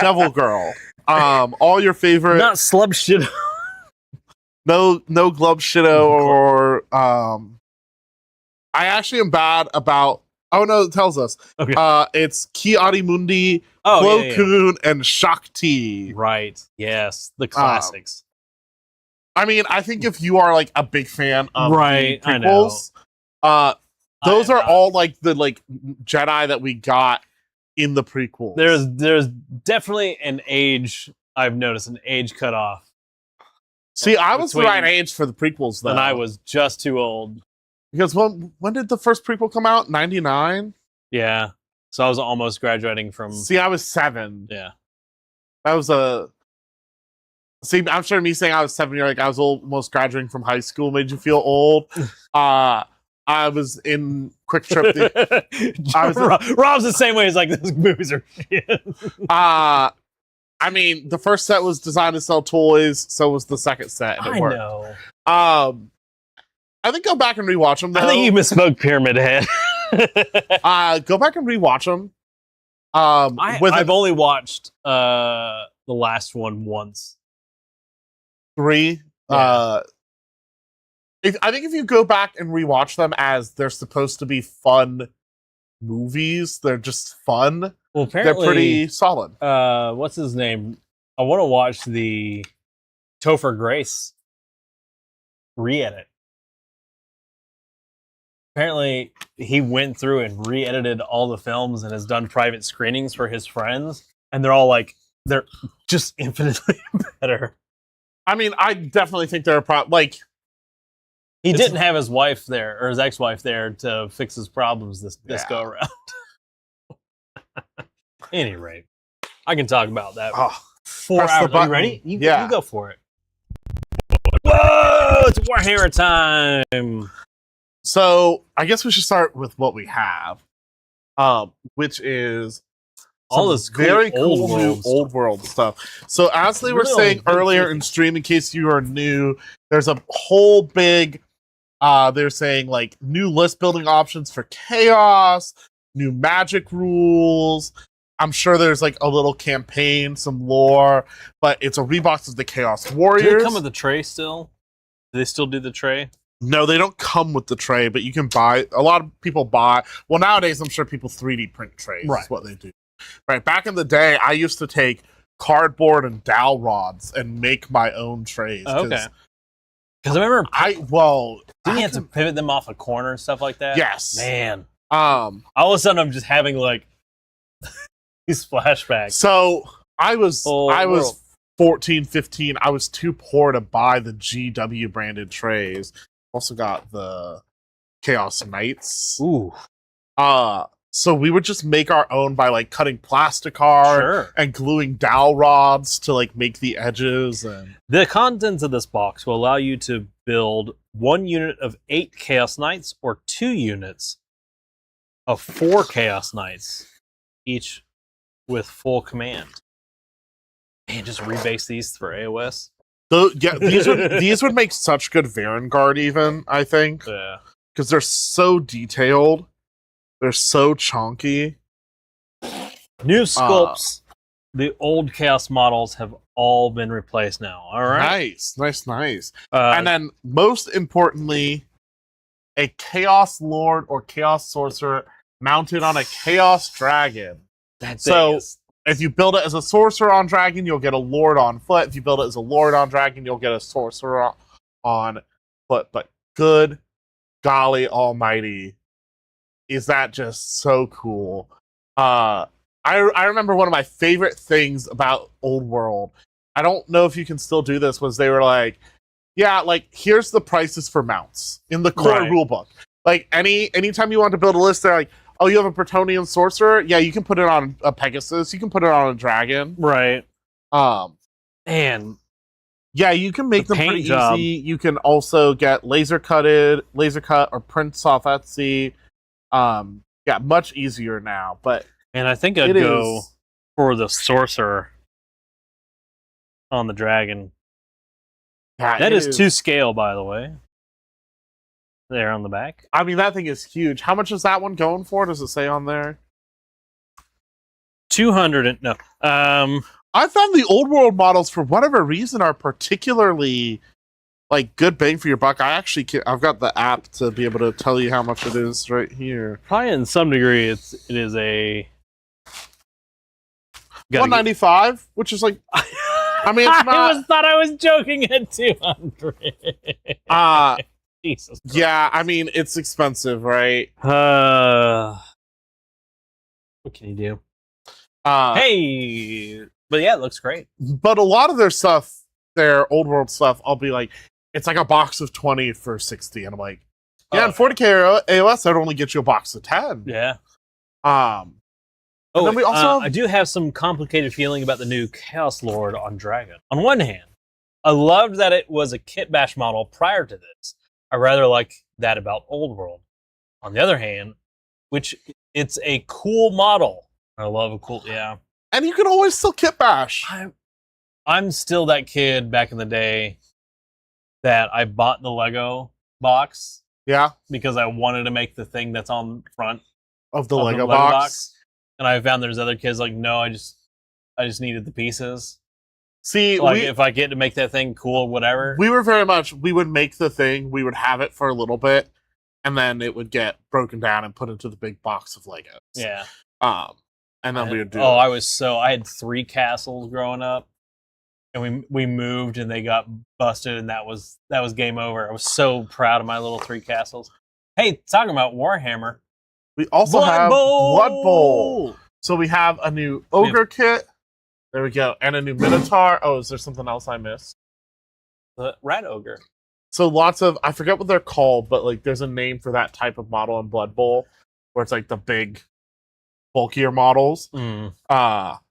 S2: Devil Girl. All your favorite.
S1: Not Slub Shit.
S2: No Glub Shido or I actually am bad about. Oh no, it tells us.
S1: Okay.
S2: It's Ki Adi Mundi, Plo Koon, and Shakti.
S1: Right. Yes, the classics.
S2: I mean, I think if you are like a big fan of the prequels, those are all like the Jedi that we got in the prequels.
S1: There's definitely an age. I've noticed an age cutoff.
S2: See, I was the right age for the prequels, though.
S1: And I was just too old.
S2: Because when did the first prequel come out? 99?
S1: Yeah. So I was almost graduating from...
S2: See, I was 7.
S1: Yeah.
S2: That was See, I'm sure me saying I was 7 years, like I was almost graduating from high school, made you feel old. I was in Quick Trip.
S1: Rob's the same way as like those movies are shit.
S2: I mean, the first set was designed to sell toys, so was the second set. And it worked.
S1: Know.
S2: I think go back and rewatch them. Though.
S1: I think you misspoke Pyramid Head.
S2: Go back and rewatch them.
S1: I've only watched the last one once.
S2: 3.
S1: Yeah.
S2: I think if you go back and rewatch them as they're supposed to be fun movies, they're just fun.
S1: Well, apparently,
S2: they're pretty solid.
S1: What's his name? I want to watch the Topher Grace re-edit. Apparently, he went through and re-edited all the films and has done private screenings for his friends, and they're all like, they're just infinitely better.
S2: I mean, I definitely think they're like.
S1: He didn't have his wife there, or his ex-wife there, to fix his problems this go around. Any rate, I can talk about that. 4 hours. Are you ready? You go for it. Whoa! It's Warhammer time!
S2: So, I guess we should start with what we have. Which is
S1: all this
S2: very cool new old world stuff. So, as they were saying earlier in stream, in case you are new, there's a whole big they're saying like new list building options for chaos, new magic rules. I'm sure there's like a little campaign, some lore, but it's a rebox of the Chaos Warriors.
S1: Do they come with the tray still? Do they still do the tray?
S2: No, they don't come with the tray, but you can buy. A lot of people buy. Well, nowadays I'm sure people 3D print trays. Right. Is what they do. Right. Back in the day, I used to take cardboard and dowel rods and make my own trays.
S1: Okay. Because I remember, didn't you have to pivot them off a corner and stuff like that?
S2: Yes,
S1: man. All of a sudden, I'm just having like these flashbacks.
S2: So I was 14, 15. I was too poor to buy the GW branded trays. Also got the Chaos Knights.
S1: Ooh.
S2: So we would just make our own by like cutting plastic art and gluing dowel rods to like make the edges. And
S1: the contents of this box will allow you to build 1 unit of 8 Chaos Knights or 2 units of 4 Chaos Knights, each with full command. And just rebase these for AOS.
S2: These would make such good Varangard even, I think.
S1: Yeah.
S2: Because they're so detailed. They're so chunky.
S1: New sculpts. The old Chaos models have all been replaced now. All right.
S2: Nice. And then, most importantly, a Chaos Lord or Chaos Sorcerer mounted on a Chaos Dragon. If you build it as a Sorcerer on Dragon, you'll get a Lord on foot. If you build it as a Lord on Dragon, you'll get a Sorcerer on foot. But good golly almighty, is that just so cool? I remember one of my favorite things about Old World. I don't know if you can still do this. Was they were like, yeah, like here's the prices for mounts in the core rulebook. Like anytime you want to build a list, they're like, oh, you have a Bretonnian sorcerer? Yeah, you can put it on a Pegasus. You can put it on a dragon.
S1: Right.
S2: And yeah, you can make them pretty easy. You can also get laser cut or prints off Etsy. Yeah, much easier now.
S1: And I think I'd go for the sorcerer on the dragon.
S2: Yeah,
S1: that is to scale, by the way. There on the back.
S2: I mean, that thing is huge. How much is that one going for? Does it say on there?
S1: 200 no.
S2: I found the Old World models, for whatever reason, are particularly like good bang for your buck. I've got the app to be able to tell you how much it is right here.
S1: Probably in some degree, it is a
S2: $195, which is like, I mean, it's not.
S1: I thought I was joking at 200. Jesus Christ.
S2: Yeah, I mean, it's expensive, right?
S1: What can you do? Hey, but yeah, it looks great.
S2: But a lot of their stuff, their Old World stuff, I'll be like, it's like a box of 20 for 60, and I'm like, yeah, in 40k AOS, I'd only get you a box of 10.
S1: Yeah.
S2: Then we also
S1: I do have some complicated feeling about the new Chaos Lord on Dragon. On one hand, I loved that it was a kit bash model prior to this. I rather like that about Old World. On the other hand, which it's a cool model. I love a cool, yeah.
S2: And you can always still kit bash.
S1: I'm still that kid back in the day that I bought the Lego box.
S2: Yeah.
S1: Because I wanted to make the thing that's on front
S2: of the Lego box.
S1: And I found there's other kids like, no, I just needed the pieces.
S2: See,
S1: so if I get to make that thing cool, whatever.
S2: We would make the thing, we would have it for a little bit, and then it would get broken down and put into the big box of Legos.
S1: Yeah.
S2: And then we would do.
S1: Oh, I had 3 castles growing up, and we moved, and they got busted, and that was game over. I was so proud of my little 3 castles. Hey, talking about Warhammer,
S2: we also have Blood Bowl. So we have a new ogre kit. There we go, and a new Minotaur. Oh, is there something else I missed?
S1: The rat ogre.
S2: So lots of, I forget what they're called, but like there's a name for that type of model in Blood Bowl, where it's like the big, bulkier models.
S1: I'm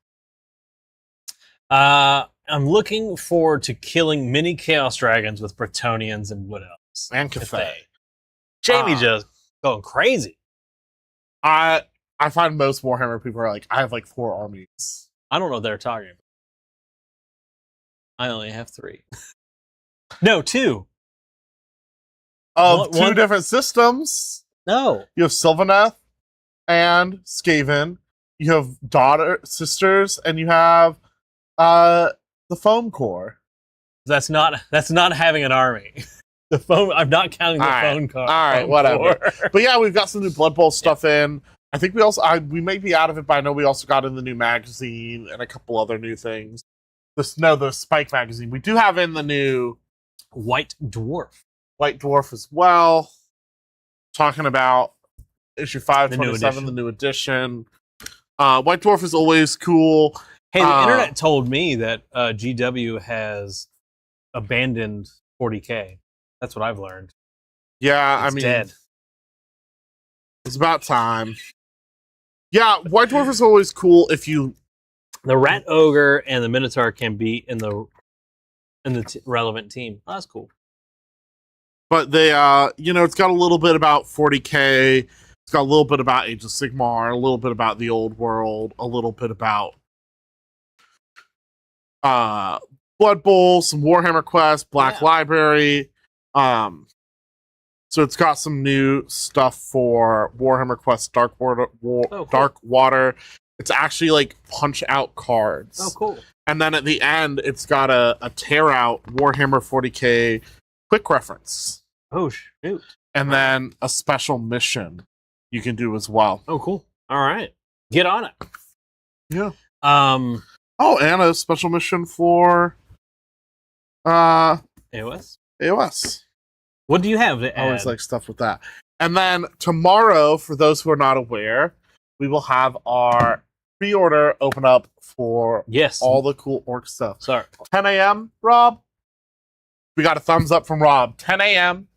S1: looking forward to killing mini Chaos Dragons with Bretonnians and Wood Elves.
S2: And Cathay.
S1: Jamie just going crazy.
S2: I find most Warhammer people are like, I have like 4 armies.
S1: I don't know what they're talking about. I only have 3. No, 2.
S2: Of 2 different systems.
S1: No.
S2: You have Sylvaneth and Skaven. You have sisters, and you have the Foam Core.
S1: That's not having an army. The foam. I'm not counting the phone card.
S2: All right, whatever. But yeah, we've got some new Blood Bowl stuff in. I think we also we may be out of it, but I know we also got in the new magazine and a couple other new things. The Spike magazine. We do have in the new
S1: White Dwarf.
S2: White Dwarf as well. Talking about issue 527, the new edition. White Dwarf is always cool.
S1: Hey, the internet told me that GW has abandoned 40K. That's what I've learned.
S2: Yeah,
S1: it's dead.
S2: It's about time. Yeah, White Dwarf is always cool if you.
S1: The Rat Ogre and the Minotaur can be in the relevant team. Oh, that's cool.
S2: But they, it's got a little bit about 40K. It's got a little bit about Age of Sigmar, a little bit about the Old World, a little bit about Blood Bowl, some Warhammer Quest, Black Library. So it's got some new stuff for Warhammer Quest Dark Water. It's actually like punch out cards.
S1: Oh, cool.
S2: And then at the end, it's got a tear out Warhammer 40K quick reference.
S1: Oh, shoot.
S2: And then a special mission you can do as well.
S1: Oh, cool. All right. Get on it.
S2: Yeah. And a special mission for
S1: AOS. What do you have to add?
S2: I always like stuff with that. And then tomorrow, for those who are not aware, we will have our pre-order open up for all the cool orc stuff.
S1: Sorry.
S2: 10 a.m., Rob? We got a thumbs up from Rob. 10 a.m.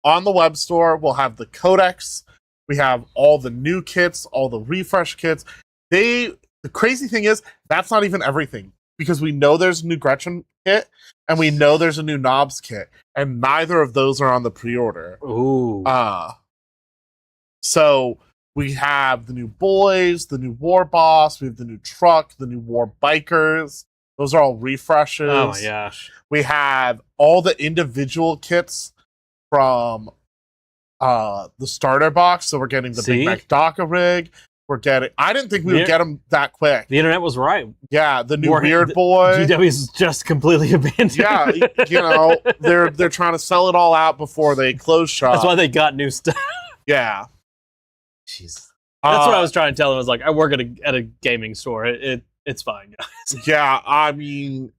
S2: on the web store. We'll have the codex. We have all the new kits, all the refresh kits. The crazy thing is, that's not even everything. Because we know there's a new Gretchen kit, and we know there's a new Knobs kit, and neither of those are on the pre-order.
S1: Ooh.
S2: So we have the new boys, the new war boss, we have the new truck, the new war bikers. Those are all refreshes.
S1: Oh my gosh.
S2: We have all the individual kits from the starter box. So we're getting the Big Mac DACA rig. I didn't think we would get them that quick.
S1: The internet was right.
S2: Yeah, the new Weird Boy.
S1: GW's just completely abandoned.
S2: Yeah, they're trying to sell it all out before they close shop.
S1: That's why they got new stuff.
S2: Yeah.
S1: Jeez. That's what I was trying to tell them. I was like, I work at a gaming store. It's fine, guys.
S2: Yeah, I mean,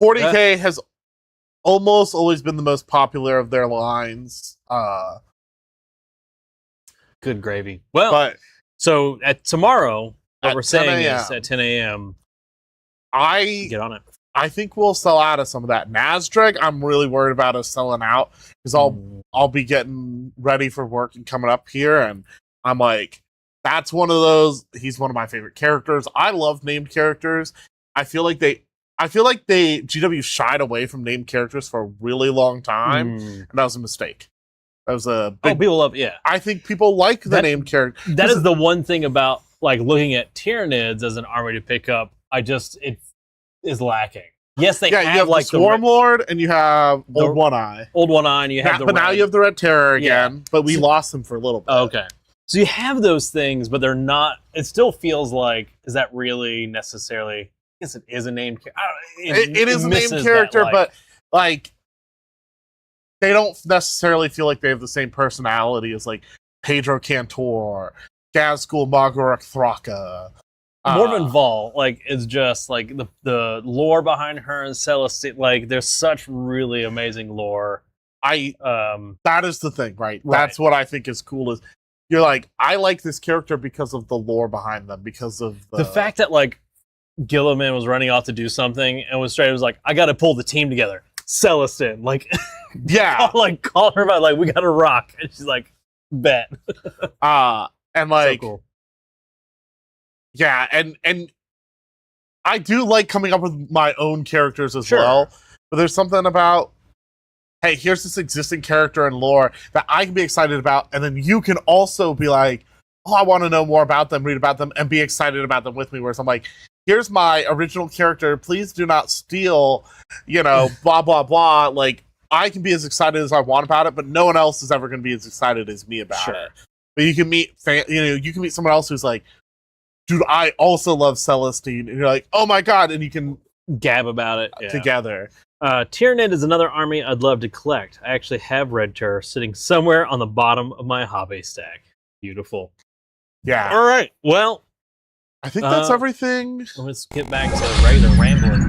S2: 40K has almost always been the most popular of their lines.
S1: Good gravy. Well, so at tomorrow, what we're saying is at 10 a.m. Get on it.
S2: I think we'll sell out of some of that. Nasdreg, I'm really worried about us selling out because I'll be getting ready for work and coming up here, and I'm like, that's one of those. He's one of my favorite characters. I love named characters. I feel like they I feel like GW shied away from named characters for a really long time, and that was a mistake. That was a big.
S1: People love, yeah.
S2: I think people like the named character.
S1: That is the one thing about like looking at Tyranids as an army to pick up. It is lacking. Yes, you
S2: have like the Swarm Lord, and you have Old One Eye.
S1: Old One Eye, and you have
S2: but now you have the Red Terror again. But we lost them for a little bit.
S1: Okay. So you have those things, but they're not. It still feels like, is that really necessarily? I guess it is a named character.
S2: It is a named character, but like they don't necessarily feel like they have the same personality as like Pedro Cantor, Gazgul Magorok Thraka.
S1: Morven Vol, like, is just like the lore behind her and Celestine. Like, there's such really amazing lore.
S2: That is the thing, right? That's what I think is cool. Is you're like, I like this character because of the lore behind them, because of
S1: the fact that like Gilliman was running off to do something and was like, I got to pull the team together. Celestine, like, call her about like, we got to rock, and she's like, bet.
S2: And like.
S1: So cool.
S2: Yeah, and I do like coming up with my own characters as well. But there's something about, hey, here's this existing character and lore that I can be excited about, and then you can also be like, oh, I want to know more about them, read about them, and be excited about them with me. Whereas I'm like, here's my original character. Please do not steal, blah, blah, blah. Like, I can be as excited as I want about it, but no one else is ever going to be as excited as me about it. But you can meet, you can meet someone else who's like, dude, I also love Celestine. And you're like, oh my god, and you can
S1: gab about it
S2: together.
S1: Tyranid is another army I'd love to collect. I actually have Red Terror sitting somewhere on the bottom of my hobby stack. Beautiful.
S2: Yeah.
S1: All right. Well,
S2: I think that's everything.
S1: Let's get back to regular rambling.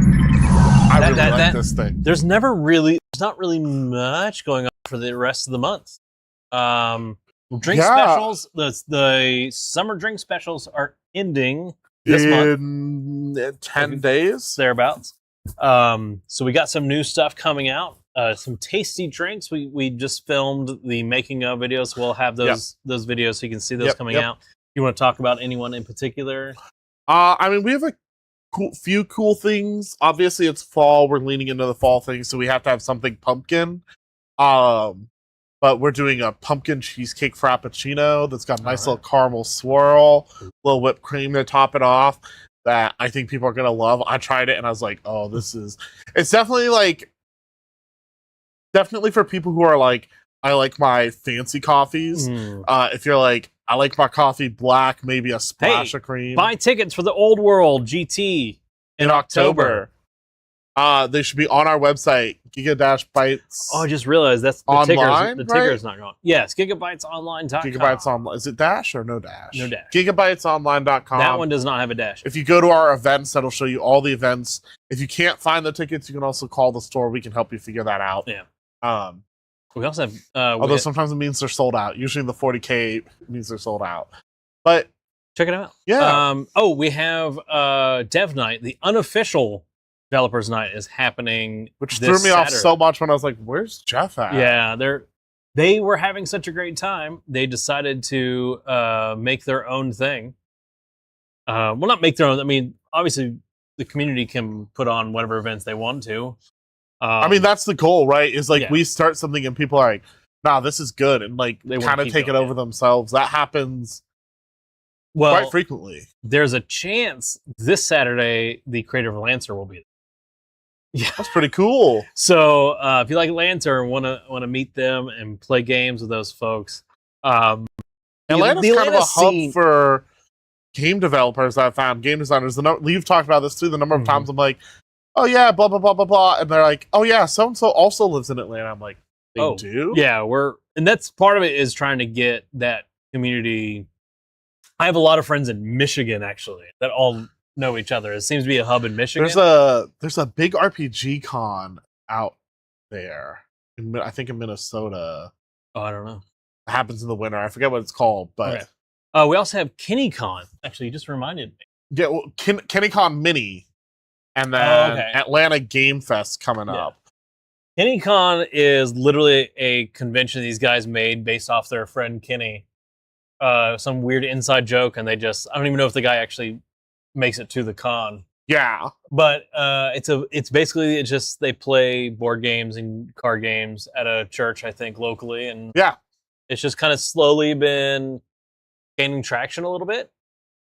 S2: I really like this thing.
S1: There's not really much going on for the rest of the month. Drink specials. The summer drink specials are ending this month.
S2: 10 days
S1: thereabouts. So we got some new stuff coming out. Some tasty drinks. We just filmed the making of videos. We'll have those videos so you can see those coming out. You want to talk about anyone in particular?
S2: I mean, we have a few cool things. Obviously, it's fall. We're leaning into the fall thing, so we have to have something pumpkin. But we're doing a pumpkin cheesecake frappuccino that's got a nice little caramel swirl, little whipped cream to top it off, that I think people are going to love. I tried it and I was like, oh, it's definitely for people who are like, I like my fancy coffees. If you're like, I like my coffee black, maybe a splash of cream.
S1: Buy tickets for the Old World GT in October.
S2: They should be on our website, Giga-Bytes.
S1: Oh, I just realized that's the
S2: online,
S1: the ticker's not going. Yes, gigabytesonline.com.
S2: Gigabytes Online. Is it dash or no dash?
S1: No dash.
S2: Gigabytesonline.com.
S1: That one does not have a dash.
S2: If you go to our events, that'll show you all the events. If you can't find the tickets, you can also call the store. We can help you figure that out.
S1: Yeah. We also have...
S2: although sometimes it means they're sold out. Usually the 40K means they're sold out. But...
S1: check it out.
S2: Yeah.
S1: We have Dev Night, the unofficial Developers Night is happening,
S2: which threw me off so much when I was like, "Where's Jeff at?"
S1: Yeah, they were having such a great time. They decided to make their own thing. Well, not make their own. I mean, obviously, the community can put on whatever events they want to.
S2: I mean, that's the goal, right? Is like we start something and people are like, "Nah, this is good," and like they kind of take it over themselves. That happens. Well, quite frequently.
S1: There's a chance this Saturday the creator of Lancer will be there. Yeah,
S2: that's pretty cool.
S1: So if you like Lancer and want to meet them and play games with those folks,
S2: Atlanta's kind of a hub for game developers. I found game designers. You've talked about this too. The number of times I'm like, oh yeah, blah blah blah blah blah, and they're like, oh yeah, so and so also lives in Atlanta. I'm like, they do?
S1: Yeah, and that's part of it is trying to get that community. I have a lot of friends in Michigan actually that all know each other. It seems to be a hub in Michigan.
S2: There's a big RPG con out there. I think in Minnesota.
S1: Oh, I don't know.
S2: It happens in the winter. I forget what it's called, but
S1: we also have KinneyCon. Actually, you just reminded me.
S2: Yeah, well, KinneyCon Mini, and then Atlanta Game Fest coming up.
S1: KinneyCon is literally a convention these guys made based off their friend Kenny. Some weird inside joke, and I don't even know if the guy actually makes it to the con.
S2: Yeah.
S1: But it's basically just they play board games and card games at a church, I think, locally, and
S2: Yeah.
S1: it's just kind of slowly been gaining traction a little bit.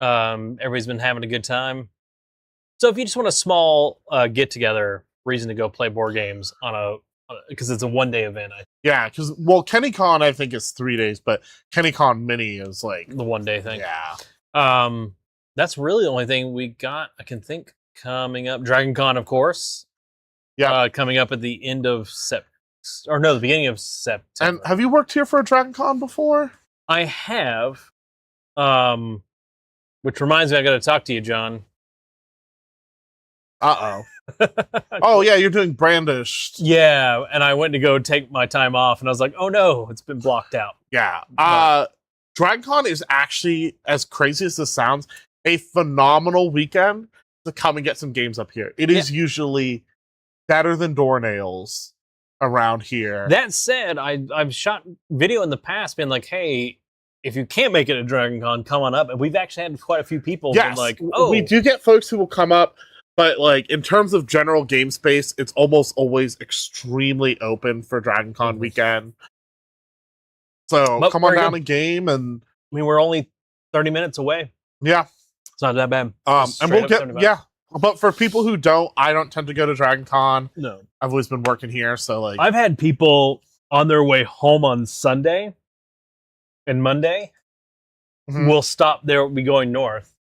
S1: Everybody's been having a good time. So if you just want a small get together, reason to go play board games because it's a 1-day event.
S2: Yeah, because KennyCon I think is 3 days, but KennyCon Mini is like
S1: The 1-day thing.
S2: Yeah.
S1: That's really the only thing we got. I can think coming up. DragonCon, of course.
S2: Yeah.
S1: Coming up at the end of the beginning of September.
S2: And have you worked here for a DragonCon before?
S1: I have. Which reminds me, I got to talk to you, John.
S2: Uh-oh. Oh, yeah, you're doing Brandished.
S1: Yeah, and I went to go take my time off, and I was like, oh no, it's been blocked out.
S2: Yeah. DragonCon is actually, as crazy as this sounds, a phenomenal weekend to come and get some games up here. It is usually better than doornails around here.
S1: That said, I've shot video in the past being like, hey, if you can't make it to DragonCon, come on up. And we've actually had quite a few people like, oh.
S2: We do get folks who will come up, but like in terms of general game space, it's almost always extremely open for DragonCon weekend. So come on down and game, and
S1: I mean, we're only 30 minutes away.
S2: Yeah.
S1: It's not that bad.
S2: And we'll get, but for people who don't, I don't tend to go to DragonCon.
S1: No.
S2: I've always been working here, so like
S1: I've had people on their way home on Sunday and Monday will stop there, we'll be going north.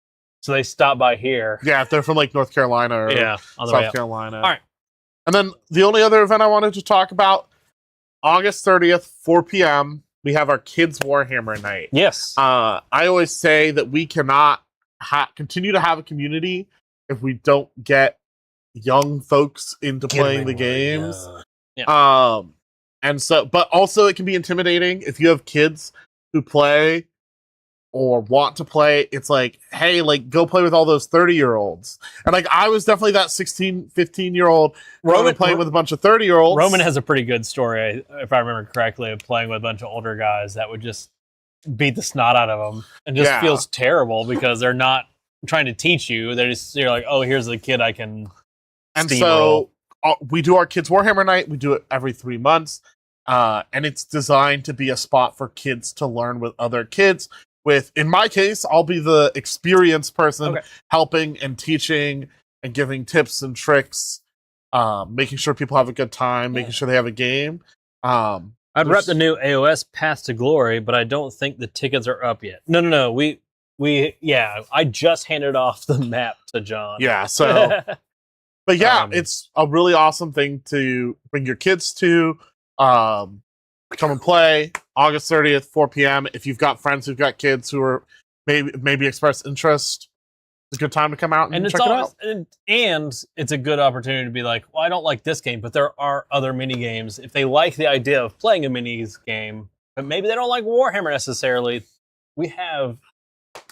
S1: So they stop by here.
S2: Yeah, if they're from like North Carolina or
S1: on the
S2: South Carolina.
S1: All right.
S2: And then the only other event I wanted to talk about, August 30th, 4 p.m., we have our Kids Warhammer Night.
S1: Yes.
S2: I always say that we cannot continue to have a community if we don't get young folks into playing the games. And so, but also it can be intimidating if you have kids who play or want to play. It's like, hey, like, go play with all those 30-year-olds. And like, I was definitely that 16, 15-year-old playing with a bunch of 30-year-olds.
S1: Roman has a pretty good story, if I remember correctly, of playing with a bunch of older guys that would just beat the snot out of them and just feels terrible because they're not trying to teach you. You're like, oh, here's the kid I can
S2: And
S1: steamroll.
S2: So we do our Kids Warhammer Night. We do it every 3 months. And it's designed to be a spot for kids to learn with other kids. In my case, I'll be the experienced person helping and teaching and giving tips and tricks, making sure people have a good time, making sure they have a game.
S1: I'd rep the new AOS Path to Glory, but I don't think the tickets are up yet. No. I just handed off the map to John.
S2: Yeah, so... But yeah, it's a really awesome thing to bring your kids to. Come and play August 30th, 4 p.m. If you've got friends who've got kids who are maybe express interest, it's a good time to come out and check it out.
S1: And it's a good opportunity to be like, well, I don't like this game, but there are other mini games. If they like the idea of playing a minis game, but maybe they don't like Warhammer necessarily, we have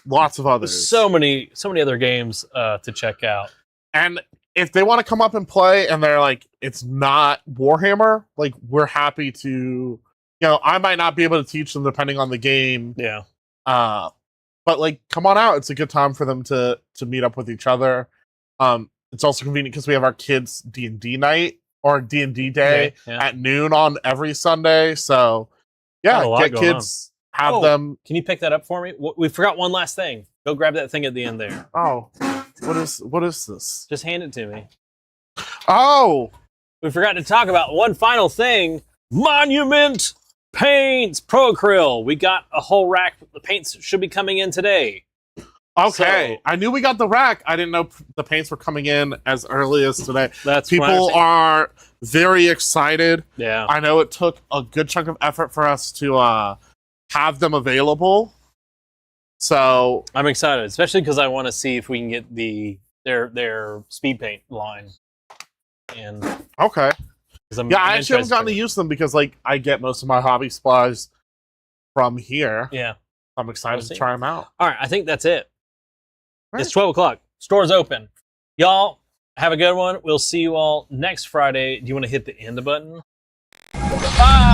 S2: lots of others.
S1: So many other games to check out.
S2: And if they want to come up and play and they're like, it's not Warhammer, like, we're happy to, I might not be able to teach them depending on the game.
S1: Yeah.
S2: But like, come on out. It's a good time for them to meet up with each other. It's also convenient because we have our kids D&D night or D&D day at noon on every Sunday. So yeah, get kids, have them.
S1: Can you pick that up for me? We forgot one last thing. Go grab that thing at the end there.
S2: Oh, what is this?
S1: Just hand it to me.
S2: Oh!
S1: We forgot to talk about one final thing. Monument Paints Pro Acryl. We got a whole rack. The paints should be coming in today.
S2: Okay. I knew we got the rack. I didn't know the paints were coming in as early as today.
S1: People
S2: are very excited.
S1: Yeah.
S2: I know it took a good chunk of effort for us to have them available. So
S1: I'm excited, especially because I want to see if we can get their speed paint line. And
S2: I actually haven't gotten to use them because like I get most of my hobby supplies from here.
S1: Yeah,
S2: I'm excited to try them out.
S1: All right, I think that's it. Right. It's 12 o'clock. Store's open. Y'all have a good one. We'll see you all next Friday. Do you want to hit the end button? Bye.